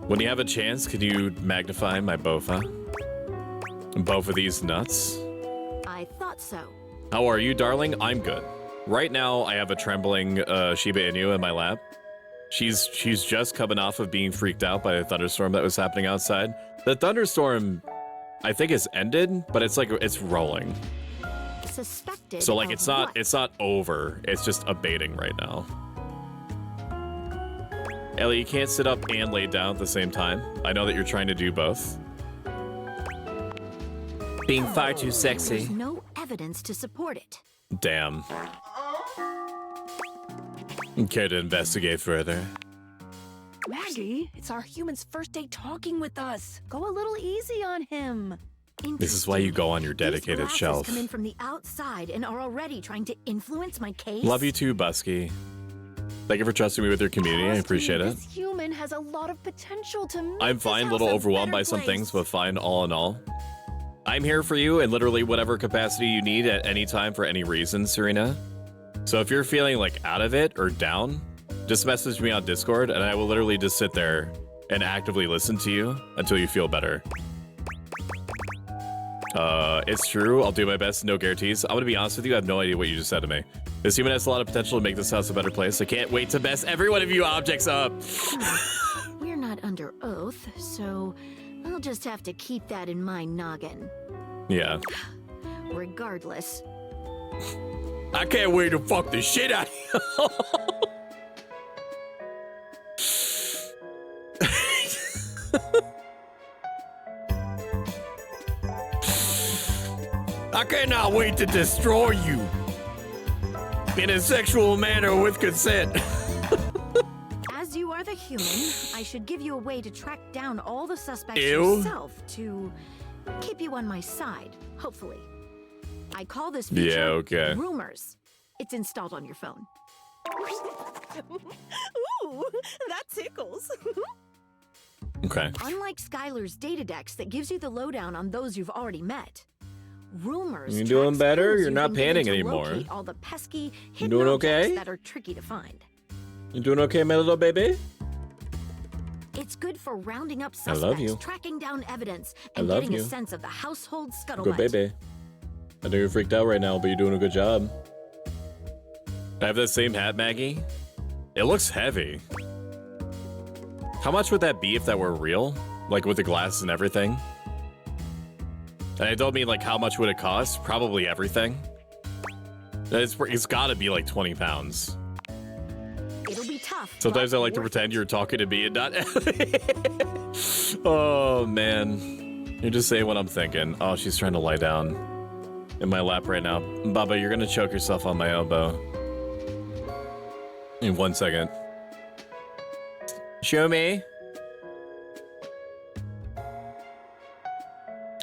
when you have a chance, could you magnify my bofa? Both of these nuts? I thought so. How are you, darling? I'm good. Right now, I have a trembling Shiba Inu in my lap. She's just coming off of being freaked out by a thunderstorm that was happening outside. The thunderstorm, I think, has ended, but it's like it's rolling. Suspected. So like of it's not what? over. It's just abating right now. Ellie, you can't sit up and lay down at the same time. I know that you're trying to do both. Being far too sexy. There's no evidence to support it. Damn. Care to investigate further? Maggie, it's our human's first day talking with us. Go a little easy on him. This is why you go on your dedicated These shelf. come in from the outside and are already trying to influence my case. Love you too, Busky. Thank you for trusting me with your community. I appreciate it. This human has a lot of potential to make I'm this fine, a house little a overwhelmed better by some place. things, but fine all in all. I'm here for you in literally whatever capacity you need at any time for any reason, Serena. So if you're feeling like out of it or down, just message me on Discord and I will literally just sit there and actively listen to you until you feel better. It's true. I'll do my best. No guarantees. I'm gonna be honest with you. I have no idea what you just said to me. This human has a lot of potential to make this house a better place. I can't wait to mess every one of you objects up. We're not under oath, so I'll just have to keep that in my noggin. Yeah. Regardless. I can't wait to fuck the shit out of you. I cannot wait to destroy you in a sexual manner with consent. As you are the human, I should give you a way to track down all the suspects Ew. yourself to keep you on my side, hopefully. I call this feature Yeah, okay. Rumors. It's installed on your phone. Ooh, that tickles. Okay. Unlike Skylar's Datadex that gives you the lowdown on those you've already met, Rumors You doing tracks better? clues You're you not can get panning to anymore. locate all the pesky You hidden doing objects okay? that are tricky to find. You doing okay, my little baby? It's good for rounding up I suspects, love you. tracking down evidence, I and love getting you. a sense of the household scuttlebutt. Good baby. I know you're freaked out right now, but you're doing a good job. I have that same hat, Maggie. It looks heavy. How much would that be if that were real? Like with the glass and everything? And I don't mean like how much would it cost? Probably everything. It's gotta be like 20 pounds. It'll be tough. Sometimes but I like to worth pretend you're talking to me and not. Oh man. You're just saying what I'm thinking. Oh, she's trying to lie down in my lap right now. Baba, you're gonna choke yourself on my elbow. In 1 second. Show me.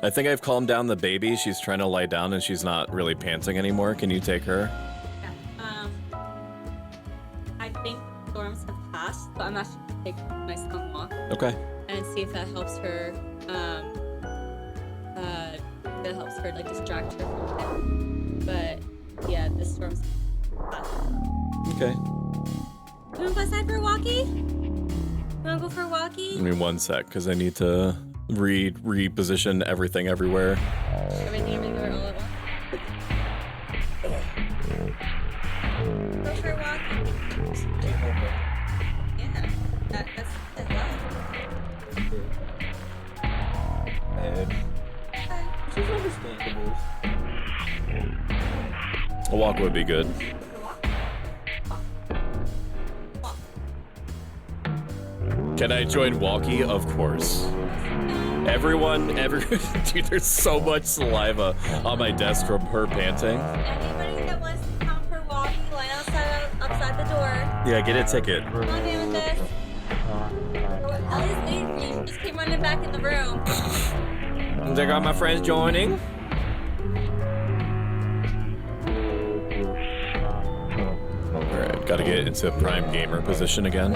I think I've calmed down the baby. She's trying to lie down and she's not really panting anymore. Can you take her? I think storms have passed, but I'm actually gonna take a nice long walk. Okay. And see if that helps her. That helps her like distract her from it. But yeah, this storm's passed. Okay. You wanna go outside for a walkie? You wanna go for a walkie? Give me 1 sec, because I need to reposition everything everywhere. Everything all at once. Go for a walkie. Yeah, that's She's understandable. A walk would be good. Can I join walkie? Of course. Everyone, dude, there's so much saliva on my desk from her panting. Anybody that wants to come for a walkie, line outside the door. Yeah, get a ticket. Come on in with this. Ellie's waiting for you. She just came running back in the room. I got my friends joining. Alright, gotta get into prime gamer position again.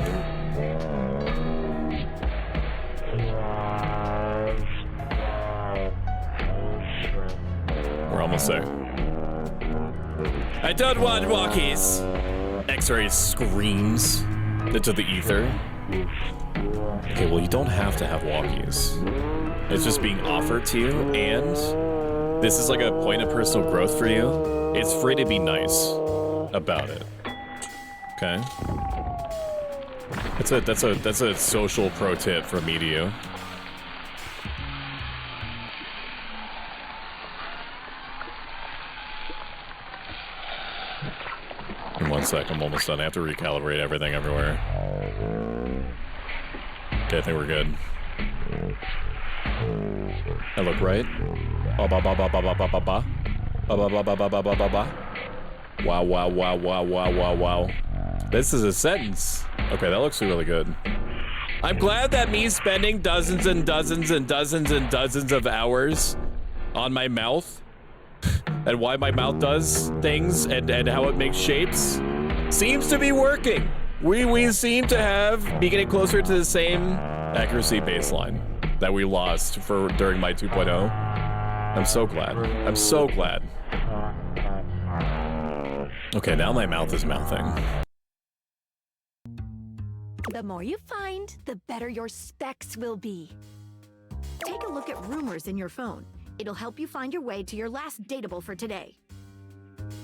say. I don't want walkies. X-ray screams into the ether. Okay, well, you don't have to have walkies. It's just being offered to you, and this is like a point of personal growth for you. It's free to be nice about it. Okay. That's a social pro tip from me to you. In 1 sec, I'm almost done. I have to recalibrate everything everywhere. Okay, I think we're good. I look right. Ba ba ba ba ba ba ba ba ba. Ba ba ba ba ba ba ba ba ba. Wow, wow, wow, wow, wow, wow, wow. This is a sentence. Okay, that looks really good. I'm glad that me spending dozens and dozens and dozens and dozens of hours on my mouth and why my mouth does things and how it makes shapes seems to be working. We seem to be getting closer to the same accuracy baseline that we lost during my 2.0. I'm so glad. I'm so glad. Okay, now my mouth is mouthing. The more you find, the better your specs will be. Take a look at rumors in your phone. It'll help you find your way to your last dateable for today.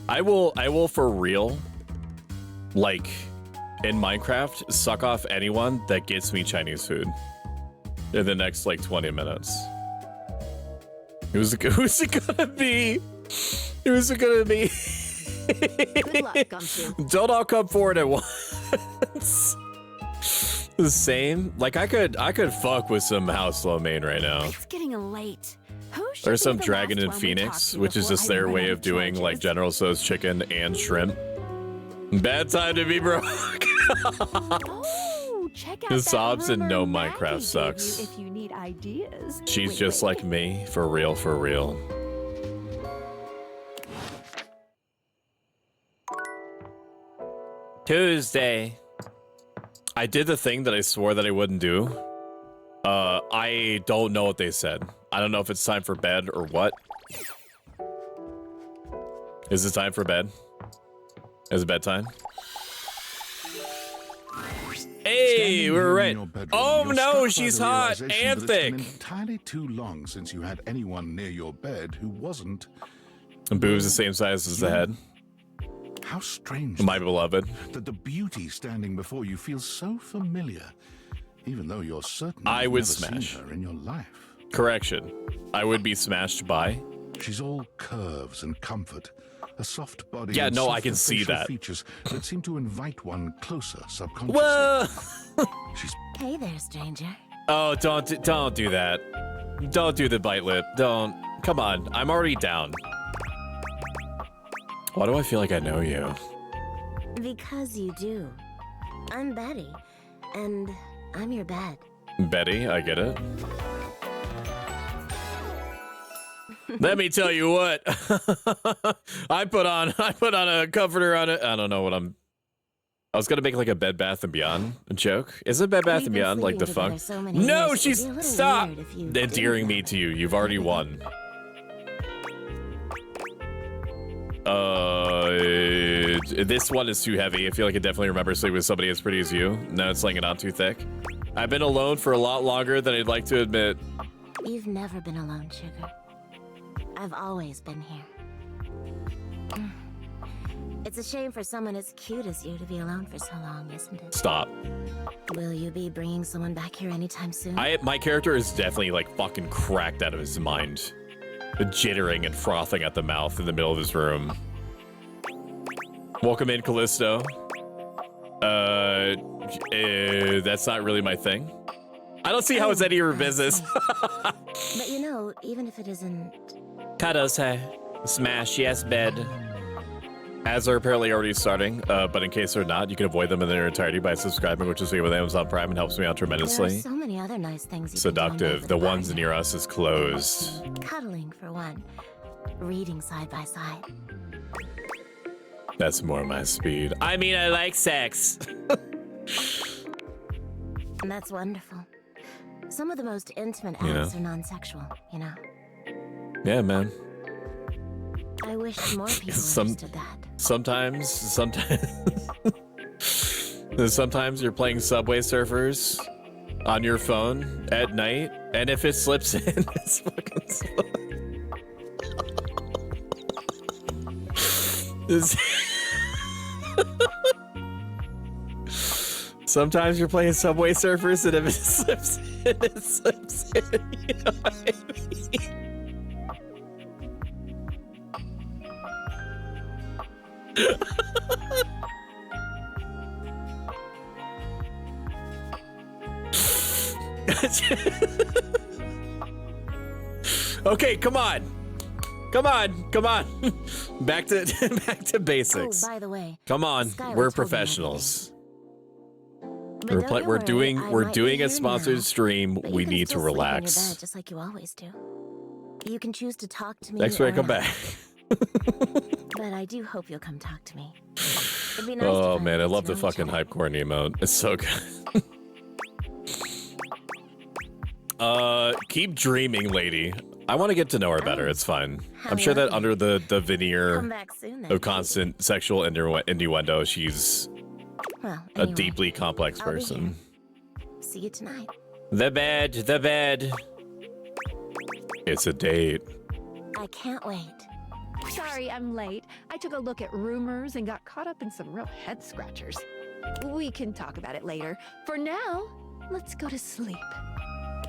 I will for real, like, in Minecraft, suck off anyone that gets me Chinese food in the next, like, 20 minutes. Who's it gonna be? Who's it gonna be? Good luck, Gumshoe. Don't all come forward at once. The same? Like, I could fuck with some house lo mein right now. It's getting late. There's some Dragon in Phoenix, which is just their way of doing, like, General Tso's chicken and shrimp. Bad time to be broke. Oh, check out The that sobs and no rumor Minecraft Maggie gave sucks. you if you need ideas. She's Wait, just wait. like me, for real, for real. Tuesday. I did the thing that I swore that I wouldn't do. I don't know what they said. I don't know if it's time for bed or what. Is it time for bed? Is it bedtime? Hey, we were right. Oh no, she's hot and thick. Entirely too long since you had anyone near your bed who wasn't. And boobs the same size as the head. How strange. My beloved. That the beauty standing before you feels so familiar, even though you're certain I you've would never smash. seen her in your life. Correction. I would be smashed by. She's all curves and comfort. A soft body. Yeah, and no, I softer can see facial that. Features that seem to invite one closer subconsciously. Whoa! She's Hey there, stranger. Oh, don't do that. Don't do the bite lip. Don't. Come on. I'm already down. Why do I feel like I know you? Because you do. I'm Betty, and I'm your bed. Betty, I get it. Let me tell you what. I put on a comforter on it. I don't know what I was gonna make like a Bed Bath and Beyond joke. Is it Bed Bath and Beyond like defunct? No, she's stop endearing me to you. You've already won. This one is too heavy. I feel like I definitely remember sleeping with somebody as pretty as you. No, it's like not too thick. I've been alone for a lot longer than I'd like to admit. You've never been alone, Sugar. I've always been here. It's a shame for someone as cute as you to be alone for so long, isn't it? Stop. Will you be bringing someone back here anytime soon? My character is definitely like fucking cracked out of his mind. Jittering and frothing at the mouth in the middle of his room. Welcome in, Callisto. That's not really my thing. I don't see how it's any of your business. But you know, even if it isn't... Cuddles, hey. Smash, yes, bed. Ads are apparently already starting, but in case they're not, you can avoid them in their entirety by subscribing, which is free with Amazon Prime and helps me out There are tremendously. so many other nice things you Seductive. The ones near us is closed. can do. Cuddling, for one. Reading side by side. That's more my speed. I mean, I like sex. That's wonderful. Some of the most intimate You know. acts are non-sexual, you know? Yeah, man. I wish more people understood that. Sometimes you're playing Subway Surfers on your phone at night, and if it slips in, it's fucking slow. Sometimes you're playing Subway Surfers, and if it slips in, it slips in. You know what I mean? Okay, come on. Back to basics. Oh, by the way, come on, Skylar we're told me professionals. But We're doing a here sponsored now, stream. but We you can need to still sleep in your relax. bed just like you always do. You can choose to talk to me. Next week I come or back. But I do hope you'll come talk to me. It'd be nice to Oh finally man, I get love to the know each fucking other. hype corn emote. It's so good. Keep dreaming, lady. I want to get to know her better. It's fine. I'm sure that under the veneer Come back soon, then. of constant sexual innuendo, she's Well, a anyway, deeply complex I'll be person. See you tonight. The bed. It's a date. I can't wait. Sorry, I'm late. I took a look at rumors and got caught up in some real head scratchers. We can talk about it later. For now, let's go to sleep.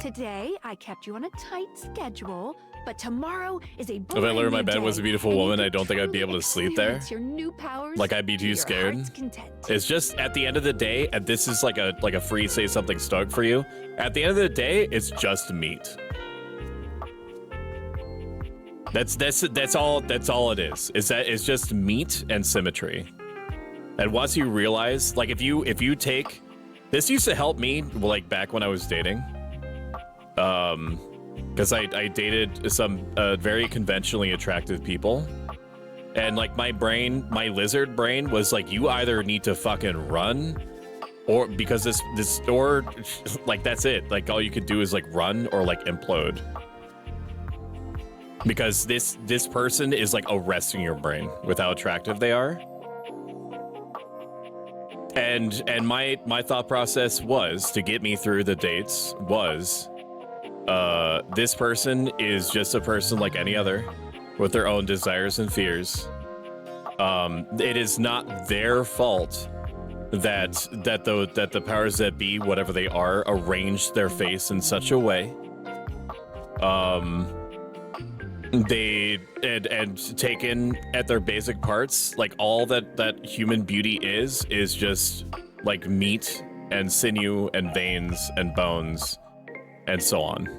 Today, I kept you on a tight schedule, but tomorrow is a If I learned my bed was a beautiful woman, I don't think I'd be able to sleep there. Your new powers Like I'd be to too your scared. heart's content. It's just at the end of the day, and this is like a free say something stug for you. At the end of the day, it's just meat. That's all it is. Is that it's just meat and symmetry. And once you realize, like if you take this used to help me like back when I was dating. Because I dated some very conventionally attractive people. And like my lizard brain was like, you either need to fucking run or because this or like that's it. Like all you could do is like run or like implode. Because this person is like arresting your brain with how attractive they are. And my thought process was to get me through the dates was this person is just a person like any other with their own desires and fears. It is not their fault that the powers that be, whatever they are, arranged their face in such a way. They and taken at their basic parts, like all that human beauty is just like meat and sinew and veins and bones and so on.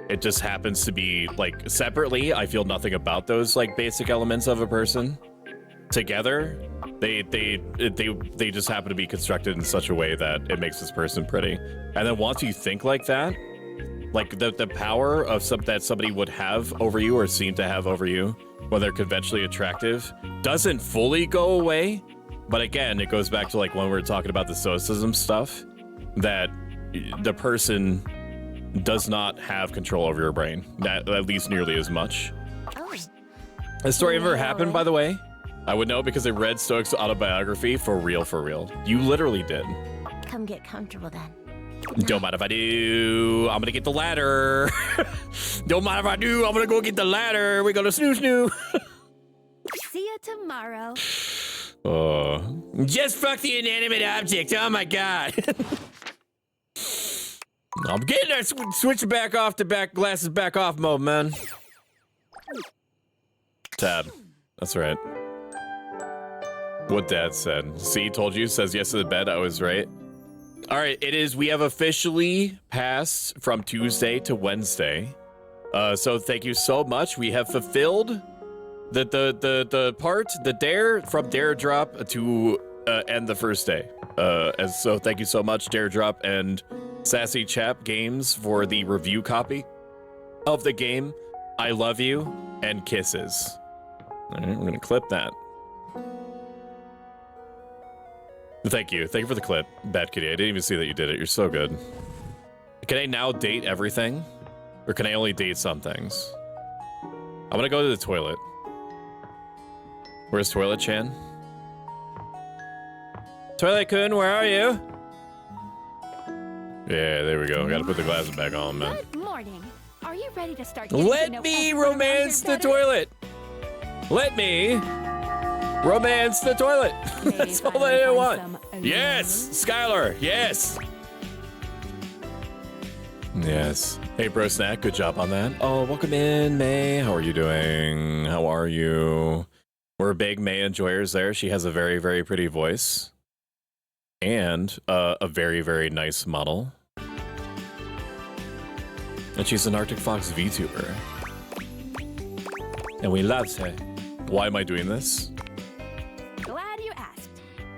It just happens to be like separately, I feel nothing about those like basic elements of a person. Together, they just happen to be constructed in such a way that it makes this person pretty. And then once you think like that, like the power of that somebody would have over you or seem to have over you when they're conventionally attractive doesn't fully go away. But again, it goes back to like when we were talking about the stoicism stuff, that the person does not have control over your brain, at least nearly as much. Oh. Has story ever happened, by the way? I would know because I read Stoic's autobiography for real, for real. You literally did. Come get comfortable then. Don't mind if I do. I'm gonna get the ladder. Don't mind if I do. I'm gonna go get the ladder. We're gonna snoo. See you tomorrow. Oh, just fuck the inanimate object. Oh my god. I'm getting that switch back off to back glasses back off mode, man. Tab. That's right. What Dad said. See, told you. Says yes to the bed. I was right. All right, it is. We have officially passed from Tuesday to Wednesday. So thank you so much. We have fulfilled the part, the dare from Dare Drop to end the first day. And so thank you so much, Dare Drop and Sassy Chap Games for the review copy of the game. I love you and kisses. All right, we're gonna clip that. Thank you for the clip, Bad Kitty. I didn't even see that you did it. You're so good. Can I now date everything? Or can I only date some things? I'm gonna go to the toilet. Where's Toilet Chan? Toilet Kun, where are you? Yeah, there we go. Gotta put the glasses back on, man. Good morning. Are you ready to start? Let me romance the toilet. Let me romance the toilet. That's all I want. Yes, Skylar. Yes. Yes. Hey, Bro Snack. Good job on that. Oh, welcome in, May. How are you doing? How are you? We're big May enjoyers there. She has a very, very pretty voice. And a very, very nice model. And she's an Arctic Fox VTuber. And we love her. Why am I doing this? Glad you asked.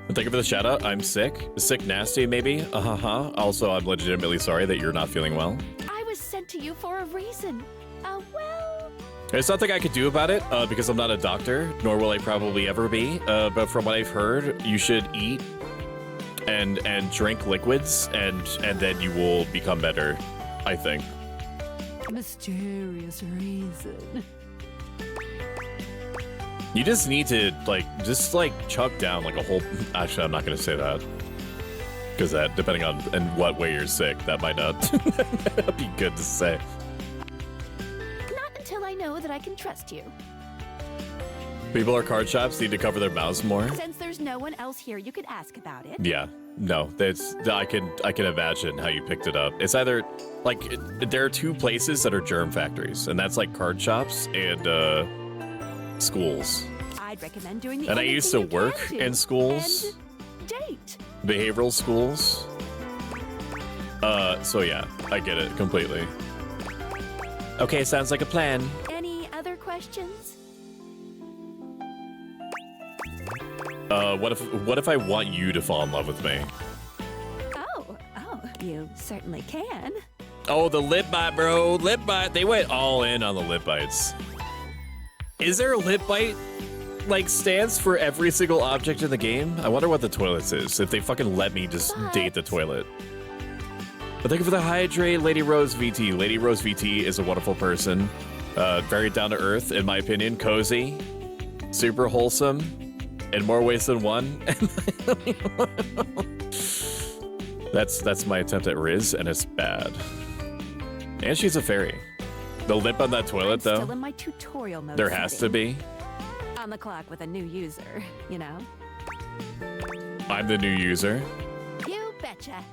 Thank you for the shout out. I'm sick. Sick nasty, maybe? Also, I'm legitimately sorry that you're not feeling well. I was sent to you for a reason. Well... There's nothing I could do about it because I'm not a doctor, nor will I probably ever be. But from what I've heard, you should eat and drink liquids, and then you will become better, I think. Mysterious reason. You just need to just chuck down like a whole. Actually, I'm not gonna say that because that, depending on in what way you're sick, that might not be good to say. Not until I know that I can trust you. People at card shops need to cover their mouths more. Since there's no one else here, you could ask about it. Yeah, no, that's I can imagine how you picked it up. It's either there are two places that are germ factories, and that's like card shops and schools. I'd recommend doing the and I only used thing to you work can do, in schools, and date. behavioral schools. So yeah, I get it completely. Okay, sounds like a plan. Any other questions? What if I want you to fall in love with me? Oh, you certainly can. Oh, the lip bite, bro. Lip bite. They went all in on the lip bites. Is there a lip bite stance for every single object in the game? I wonder what the toilets is. If they fucking let me just date the toilet. But thank you for the hydrate, Lady Rose VT. Lady Rose VT is a wonderful person. Very down to earth, in my opinion. Cozy, super wholesome, in more ways than one. That's my attempt at Riz, and it's bad. And she's a fairy. The lip on that toilet, though. Still in my tutorial mode There has to be. On the clock with a new user, you know. I'm the new user. You betcha.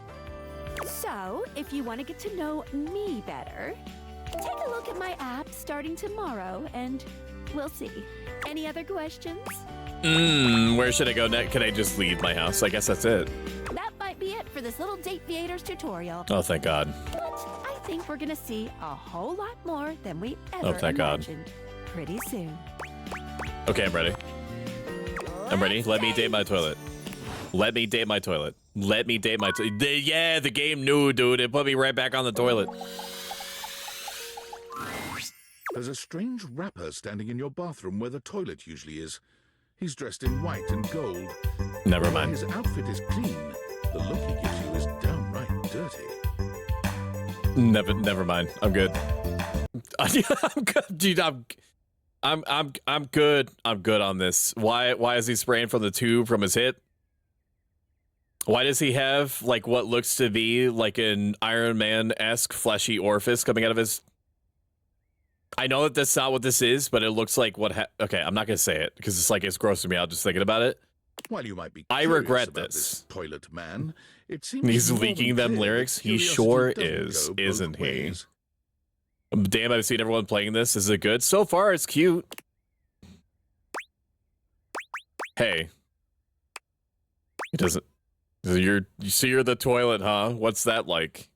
So, if you want to get to know me better, take a look at my app starting tomorrow, and we'll see. Any other questions? Where should I go next? Can I just leave my house? I guess that's it. That might be it for this little Date Creators tutorial. Oh, thank God. But I think we're gonna see a whole lot more than we ever thank God. imagined pretty soon. Okay, I'm ready. I'm ready. Let me date my toilet. Let me date my toilet. Let me date my toilet. Yeah, the game knew, dude. It put me right back on the toilet. There's a strange rapper standing in your bathroom where the toilet usually is. He's dressed in white and gold. Never mind. His outfit is clean. The look he gives you is downright dirty. Never mind. I'm good. I'm good, dude. I'm good. I'm good on this. Why is he spraying from the tube from his hip? Why does he have what looks to be like an Iron Man-esque fleshy orifice coming out of his? I know that that's not what this is, but it looks like what. Okay, I'm not gonna say it because it's grossing me out just thinking about it. While you might be I curious regret about this. Toilet man, it seems He's more than leaking them clear lyrics. that He curiosity sure doesn't is, go both isn't he? ways. Damn, I've seen everyone playing this. Is it good? So far, it's cute. Hey. It doesn't... You're the toilet, huh? What's that like?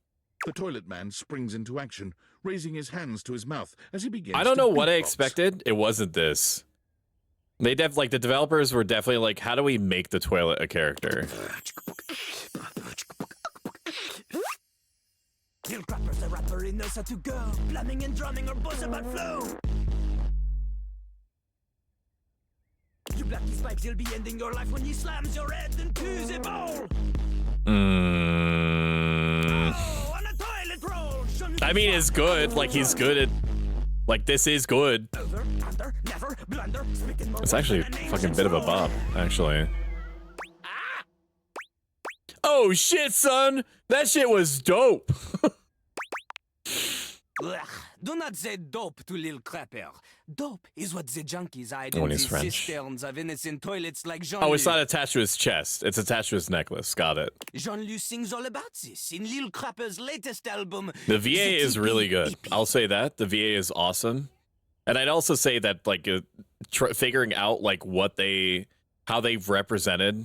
The toilet man springs into action, raising his hands to his mouth as he begins. I don't know to what I beatbox. expected. It wasn't this. They the developers were definitely how do we make the toilet a character? Kill clappers, the rapper, he knows how to go. Plumbing and drumming or buzz about flow. You black his pipes, he'll be ending your life when he slams your head into the bowl. Oh, on a toilet roll. I mean, it's good. He's good at Like, this is good. It's actually a fucking bit of a bop, actually. Oh shit, son! That shit was dope! Do not say dope to Lil Crapper. Dope is what the junkies hide When in he's these French. cisterns of innocent toilets like Jean. Oh, it's not attached to his chest. It's attached to his necklace. Got it. Jean-Luc sings all about this in Lil Crapper's latest album. The VA is really good. I'll say that. The VA is awesome. And I'd also say that, like, figuring out, like, how they've represented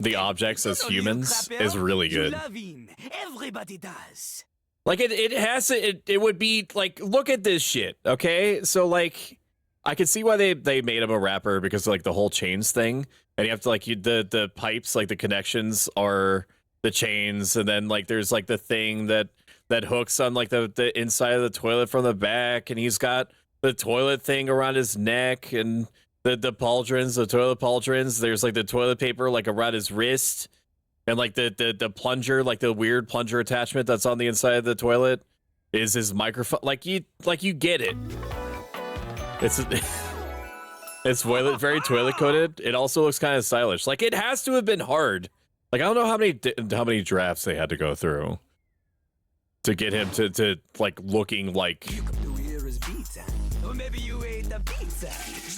the objects as humans is really good. You love him. Everybody does. Like, it would be, like, look at this shit, okay? So, like, I could see why they made him a rapper because, like, the whole chains thing. And you have to, like, the pipes, like, the connections are the chains. And then, like, there's, like, the thing that hooks on, like, the inside of the toilet from the back. And he's got the toilet thing around his neck and the pauldrons, the toilet pauldrons. There's, like, the toilet paper, like, around his wrist. And, like, the plunger, like, the weird plunger attachment that's on the inside of the toilet is his microphone. Like you get it. It's very toilet coated. It also looks kind of stylish. Like, it has to have been hard. Like, I don't know how many drafts they had to go through to get him to like, looking like... You come to hear his pizza. Or maybe you ate the pizza.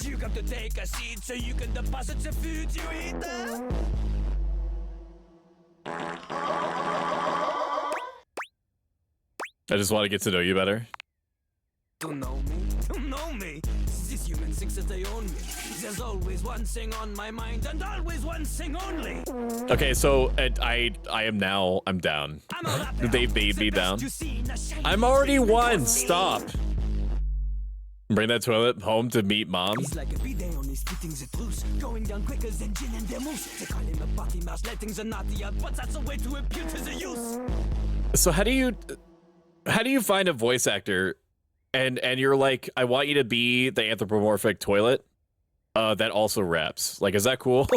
You come to take a seat so you can deposit the food you eat. I just want to get to know you better. To know me? To know me? This human thinks that they own me. There's always one thing on my mind and always one thing only. Okay, so I'm down. They made me down. I'm already one. Stop. Bring that toilet home to meet mom. He's like a bidet only spitting the truth. Going down quicker than gin and demons. They call him a party mouse, letting the naughty out, but that's a way to impute to the use. So how do you find a voice actor and you're like, I want you to be the anthropomorphic toilet that also raps? Like, is that cool?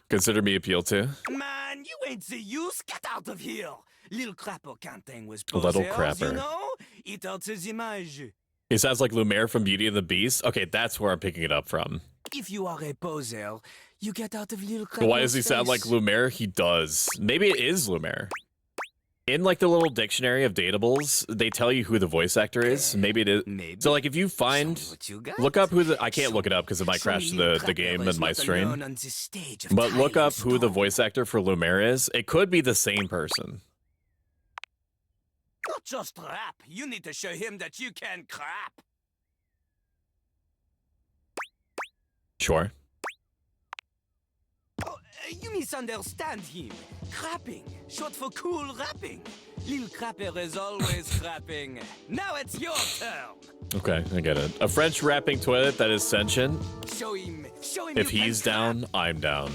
Consider me appealed to. Man, you ain't the use. Get out of here. Little Crapper can't hang with Little posers, Crapper. you know? It hurts his image. He sounds like Lumiere from Beauty and the Beast. Okay, that's where I'm picking it up from. If you are a poser, you get out of Little Crapper's Why does he sound like Lumiere? He does. Maybe it is Lumiere. In, like, the little dictionary of datables, they tell you who the voice actor is. Maybe it is. So, like, if you find... Look up who the... I can't look it up because it might crash the game and my stream. But look up who the voice actor for Lumiere is. It could be the same person. Not just rap. You need to show him that you can crap. Sure. Oh, you misunderstand him. Crapping, short for cool rapping. Lil Crapper is always crapping. Now it's your turn. Okay, I get it. A French rapping toilet that is sentient. Show him If he's down, I'm down.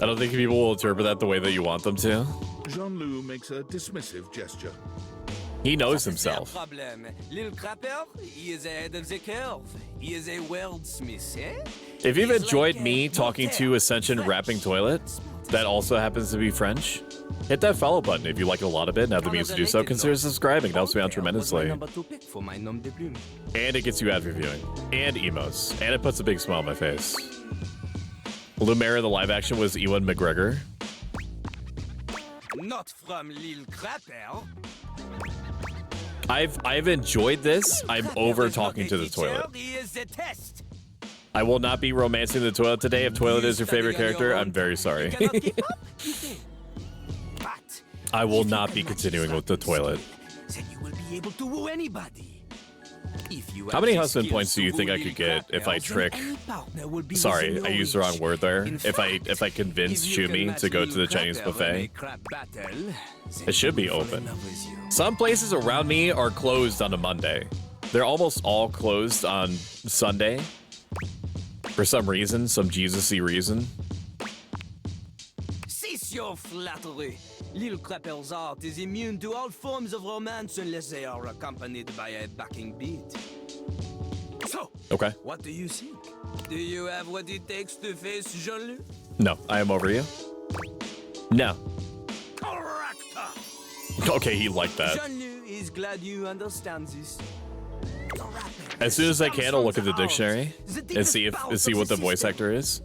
I don't think people will interpret that the way that you want them to. Jean-Luc makes a dismissive gesture. He knows himself. Problem. Lil Crapper, he is ahead of the curve. He is a wordsmith, eh? If you've enjoyed me talking to Ascension rapping toilet, that also happens to be French, hit that follow button if you like a lot of it and have the means to do so. Consider subscribing. It helps me out tremendously. And it gets you ad reviewing. And emotes. And it puts a big smile on my face. Lumiere in the live action was Ewan McGregor. Not from Lil Crapper. I've enjoyed this. I'm over talking to the toilet. I will not be romancing the toilet today. If toilet is your favorite character, I'm very sorry. I will not be continuing with the toilet. Then you will be able to woo anybody. How many husband points do you think I could get if I trick? Sorry, I used the wrong word there. If I convince Shumi to go to the Chinese buffet, it should be open. Some places around me are closed on a Monday. They're almost all closed on Sunday. For some reason, some Jesus-y reason. Cease your flattery. Lil Crapper's art is immune to all forms of romance unless they are accompanied by a backing beat. So, okay. What do you think? Do you have what it takes to face Jean-Luc? No, I am over you. No. Correct. Okay, he liked that. Jean-Luc is is glad you understand this. As soon as I can, I'll look at the dictionary and see what the voice actor is.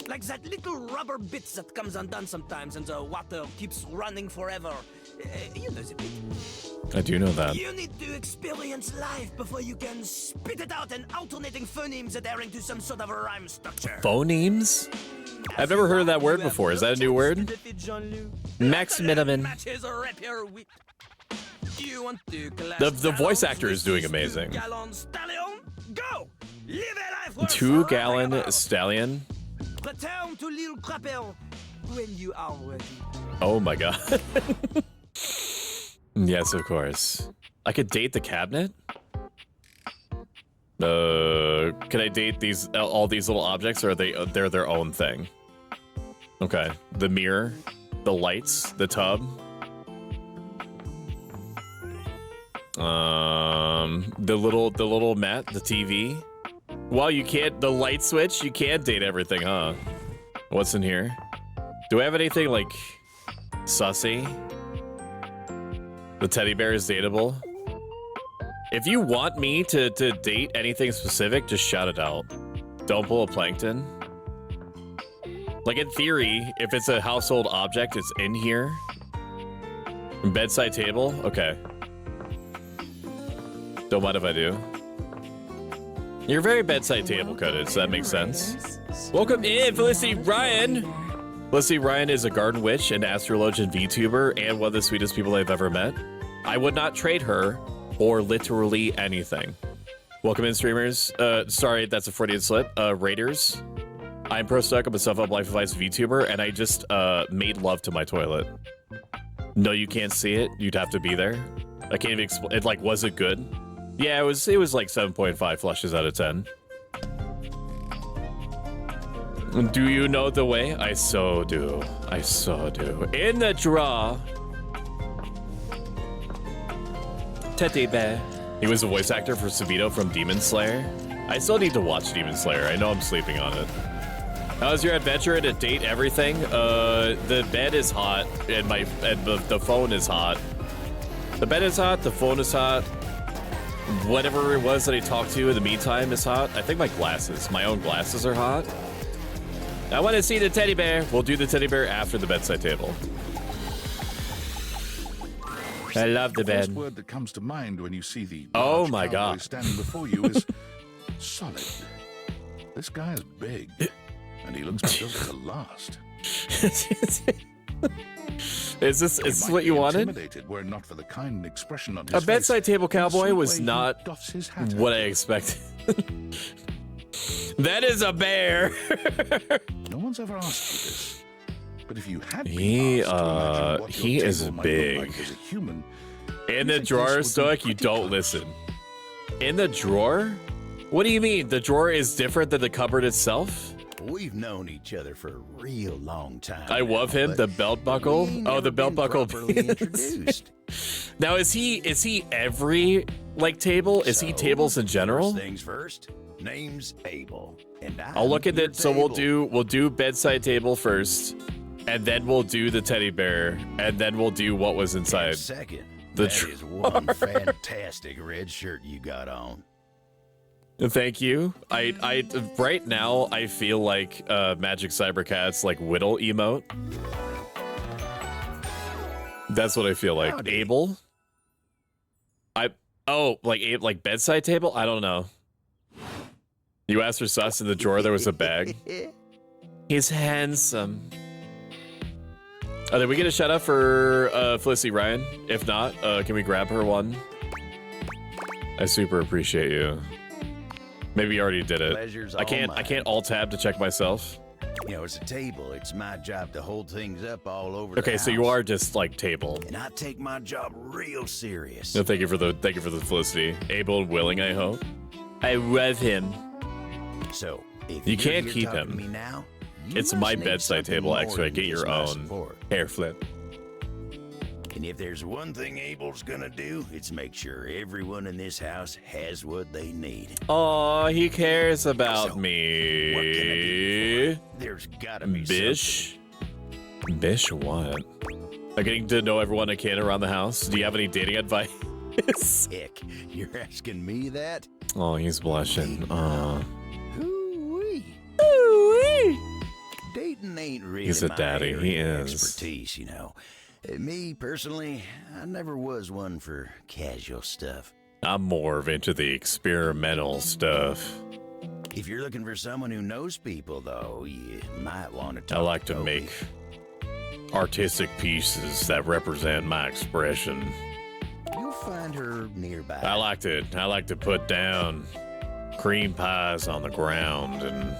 Like that little rubber bit that comes undone sometimes and the water keeps running forever. You know the bit. I do know that. You need to experience life before you can spit it out in alternating phonemes adhering to some sort of a rhyme structure. Phonemes? I've never heard of that word before. Is that a new word? Max Miniman. The voice actor is doing amazing. 2-gallon stallion. Return to Little Crapel when you are ready. Oh my god. Yes, of course. I could date the cabinet? Can I date these all these little objects, or are they're their own thing? Okay. The mirror, the lights, the tub. The little mat, the TV. Well, you can't, the light switch, you can't date everything, huh? What's in here? Do I have anything like sussy? The teddy bear is dateable. If you want me to date anything specific, just shout it out. Don't pull a plankton. Like in theory, if it's a household object, it's in here. Bedside table, okay. Don't mind if I do. You're very bedside table coded, so that makes sense. Welcome in, Felicity Ryan. Felicity Ryan is a garden witch, an astrologian VTuber, and one of the sweetest people I've ever met. I would not trade her or literally anything. Welcome in, streamers. Sorry, that's a Freudian slip. Raiders. I'm ProStuck. I'm a self-help life advice VTuber, and I just made love to my toilet. No, you can't see it. You'd have to be there. I can't even explain. It, like, was it good? Yeah, it was like 7.5 flushes out of 10. Do you know the way? I so do. I so do. In the draw. Teddy bear. He was a voice actor for Sabito from Demon Slayer. I still need to watch Demon Slayer. I know I'm sleeping on it. How's your adventure to date everything? The bed is hot and the phone is hot. The bed is hot, the phone is hot. Whatever it was that I talked to in the meantime is hot. I think my glasses, my own glasses are hot. I want to see the teddy bear. We'll do the teddy bear after the bedside table. I love the bed. The first word that comes to mind when you see the oh my god standing before you is solid. This guy is big, and he looks built to last. Is this what you wanted? Were not for the kind expression on his a bedside face. table cowboy was not what I expected. That is a bear. No one's ever asked you this, but if you had he is big. Like as a human, in the drawer, Stoic, you don't listen. In the drawer? What do you mean? The drawer is different than the cupboard itself? We've known each other for a real long time. I love him. The belt buckle. Oh, the belt buckle. Introduced. Now, is he every like table? Is he tables in general? First things first. Name's Abel, and I'll look at it. So we'll do bedside table first, and then we'll do the teddy bear, and then we'll do what was inside. Second, the that is one fantastic red shirt you got on. Thank you. I right now I feel like Magic Cybercat's like whittle emote. That's what I feel like. Howdy. Abel. Like bedside table. I don't know. You asked for sus in the drawer. There was a bag. He's handsome. Did we get a shout out for Felicity Ryan? If not, can we grab her one? I super appreciate you. Maybe you already did it. Pleasure's I can't alt tab to check myself. You know, it's a table. It's my job to hold things up all over. Okay, so you are just like table. And I take my job real serious. No, thank you for the Felicity. Able and willing, I hope. I love him. So if you you're can't here keep talking him. to me now, It's my bedside table. Actually, get your own hair flip. And if there's one thing Abel's gonna do, it's make sure everyone in this house has what they need. Oh, he cares about So, me. There's gotta be Bish? Bish what? I'm getting to know everyone I can around the house. Do you have any dating advice? Heck, you're asking me that? Oh, he's blushing. Hoo-wee. Dating ain't really He's a my daddy. area He of is. expertise, you know. Me, personally, I never was one for casual stuff. I'm more into the experimental stuff. If you're looking for someone who knows people, though, you might want to talk I like to Toby. make artistic pieces that represent my expression. You'll find her nearby. I like to put down cream pies on the ground and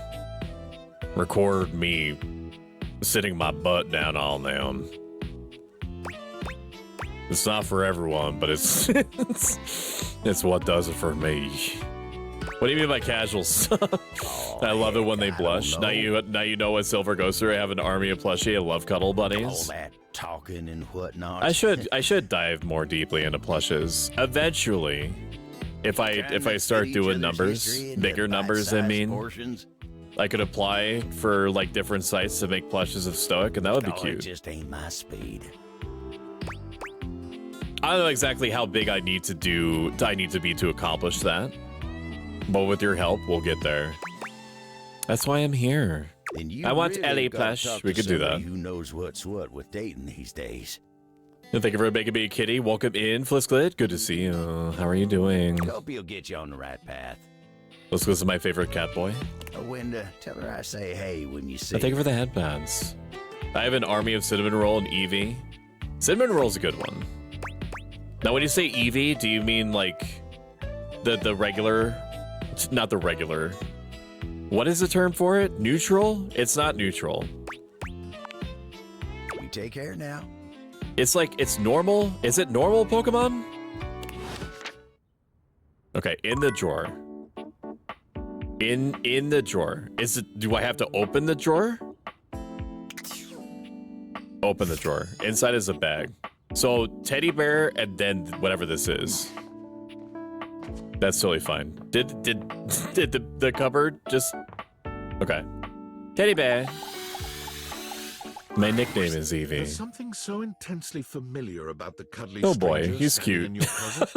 record me sitting my butt down on them. It's not for everyone, but it's it's what does it for me. What do you mean by casual stuff? I love it when they blush. Now you know what Silver goes through. I have an army of plushie. I love cuddle All bunnies. that talking and whatnot. I should dive more deeply into plushes eventually. If I start doing numbers, bigger numbers, I mean, portions. I could apply for like different sites to make plushes of Stoic, and that would be It cute. just ain't my speed. I don't know exactly how big I need to be to accomplish that, but with your help, we'll get there. That's why I'm here. And you I want really Ellie gotta plush. talk We to could do somebody that. Who knows what's what with dating these days? And thank you for making me a kitty. Welcome in, Flisklit. Good to see you. How are you doing? Hope he'll get you on the right path. Flisklit is my favorite cat boy. Winda, tell her I say hey when you see Thank you her. for the headbands. I have an army of cinnamon roll and Eevee. Cinnamon roll's a good one. Now, when you say Eevee, do you mean like the regular? Not the regular. What is the term for it? Neutral? It's not neutral. You take care now. It's like it's normal. Is it normal Pokemon? Okay, in the drawer. In the drawer. Is it? Do I have to open the drawer? Open the drawer. Inside is a bag. So teddy bear and then whatever this is. That's totally fine. Did the cupboard just? Okay. Teddy bear. My nickname is There's Eevee. something so intensely familiar about the cuddly Oh boy, stranger he's standing cute. in your closet.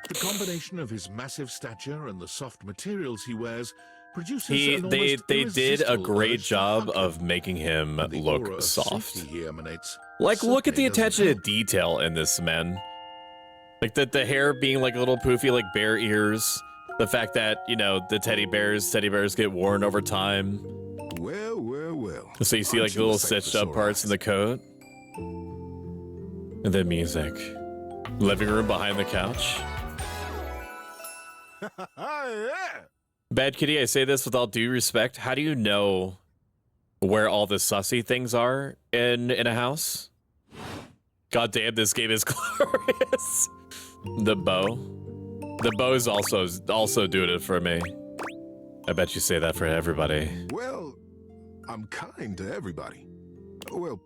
The combination of his massive stature and the soft materials he wears produces an They almost did a irresistible great urge to job hug of making him him. The aura look of soft. safety he emanates Like, look at the certainly doesn't attention to help. detail in this, man. Like, the hair being, like, a little poofy, like bear ears. The fact that, you know, the teddy bears get worn over time. Well, well, well. So you see, like, Aren't you little a sight for stitched up sore parts in the coat. And then music. Living room behind the couch. Yeah. Bad Kitty, I say this with all due respect. How do you know where all the sussy things are in a house? God damn, this game is glorious. The bow. The bow is also doing it for me. I bet you say that for everybody. Well, I'm kind to everybody. Well,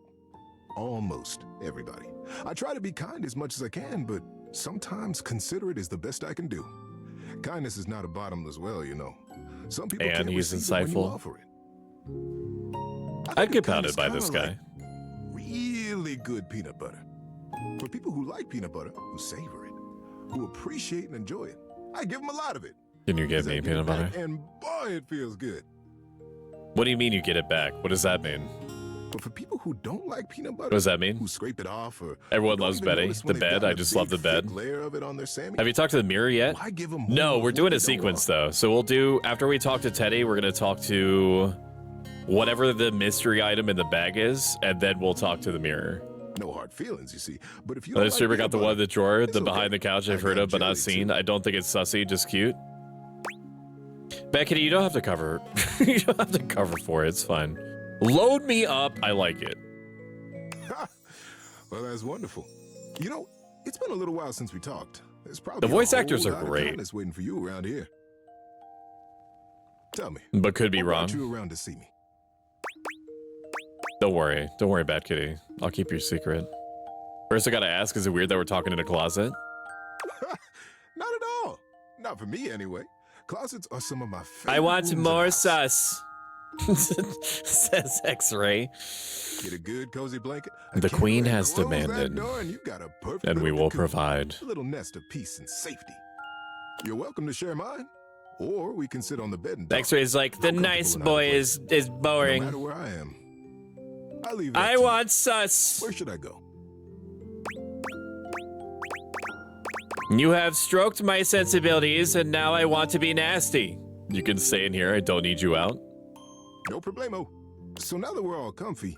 almost everybody. I try to be kind as much as I can, but sometimes considerate is the best I can do. Kindness is not a bottomless well, you know. Some people And can't he's receive it when you insightful. offer it. I'd get kind pounded is by kinda this guy. like really good peanut butter. For people who like peanut butter, who savor it, who appreciate and enjoy it, I give them a lot of it. Can you give 'Cause I me get peanut it back, butter? And boy, it feels good. What do you mean you get it back? What does that mean? But for people who don't like peanut butter, What does that mean? who scrape it off, or Everyone don't loves even Betty. notice The when they've bed. gotten I a just big, love the bed. thick layer of it on their Sammy, Have you talked to the mirror yet? why give 'em No, more we're of doing what a they don't sequence want? though. So we'll do, after we talk to Teddy, we're going to talk to whatever the mystery item in the bag is, and then we'll talk to the mirror. No hard feelings, you see. But if you The don't streamer like got the peanut one in the drawer, it's the okay. behind the couch I've I heard got of but not jelly, seen. too. I don't think it's sussy, just cute. Beckett, you don't have to cover. You don't have to cover for it. It's fine. Load me up. I like it. Well, that's wonderful. You know, it's been a little while since we talked. There's probably The voice a whole actors are lot of great. kindness waiting for you around here. Tell me, But could be what wrong. brought you around to see me? Don't worry. Don't worry, Bad Kitty. I'll keep your secret. First, I gotta ask, is it weird that we're talking in a closet? Not at all. Not for me, anyway. Closets are some of my favorite I want rooms in more the house. sus. Says X-Ray. Get a good cozy blanket. The queen has close that demanded, door and you've got a perfect and we little will cocoon. provide. A little nest of peace and safety. You're welcome to share mine, or we can sit on the bed and talk. X-Ray's like, the nice boy is boring. No matter where I am, I leave. I want sus. Where should I go? You have stroked my sensibilities, and now I want to be nasty. You can stay in here. I don't need you out. No problemo. So now that we're all comfy,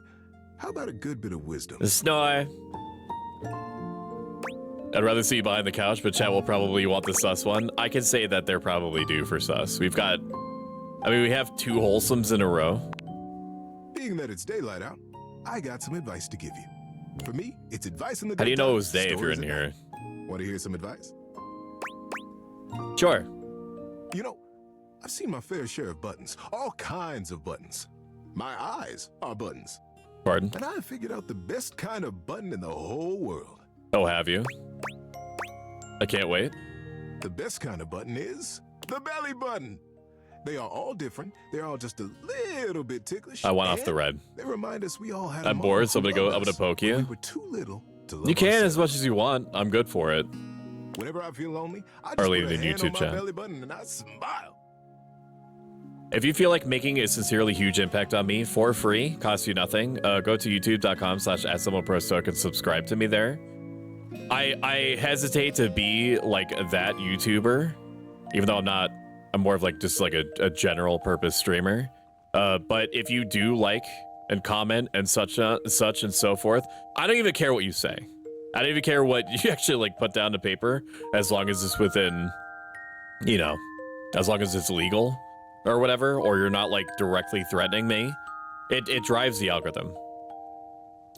how about a good bit of wisdom? Snore. I'd rather see you behind the couch, but chat will probably want the sus one. I can say that they're probably due for sus. We've got, I mean, we have 2 wholesomes in a row. Being that it's daylight out, I got some advice to give you. For me, it's advice in the How do you know daytime, it was day if you're stories in at here? night. Want to hear some advice? Sure. You know, I've seen my fair share of buttons, all kinds of buttons. My eyes are buttons. Pardon? And I figured out the best kind of button in the whole world. Oh, have you? I can't wait. The best kind of button is the belly button. They are all different. They're all just a little bit ticklish. I want off the red. They remind us we all had. I'm bored, so I'm gonna poke you. We were too little to love You can ourselves. as much as you want. I'm good for it. Whenever I feel lonely, I Or just leave put it a in hand YouTube on my chat. belly button and I smile. If you feel like making a sincerely huge impact on me for free, costs you nothing, go to youtube.com/@someoneprostoic and subscribe to me there. I hesitate to be like that YouTuber, even though I'm not. I'm more of like just like a general purpose streamer. But if you do like and comment and such and so forth, I don't even care what you say. I don't even care what you actually like put down to paper, as long as it's within, you know, as long as it's legal or whatever, or you're not like directly threatening me. It drives the algorithm.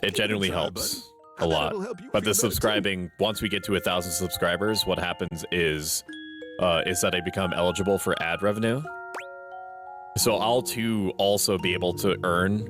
It genuinely helps a lot. But the subscribing, once we get to 1,000 subscribers, what happens is that I become eligible for ad revenue. So I'll too also be able to earn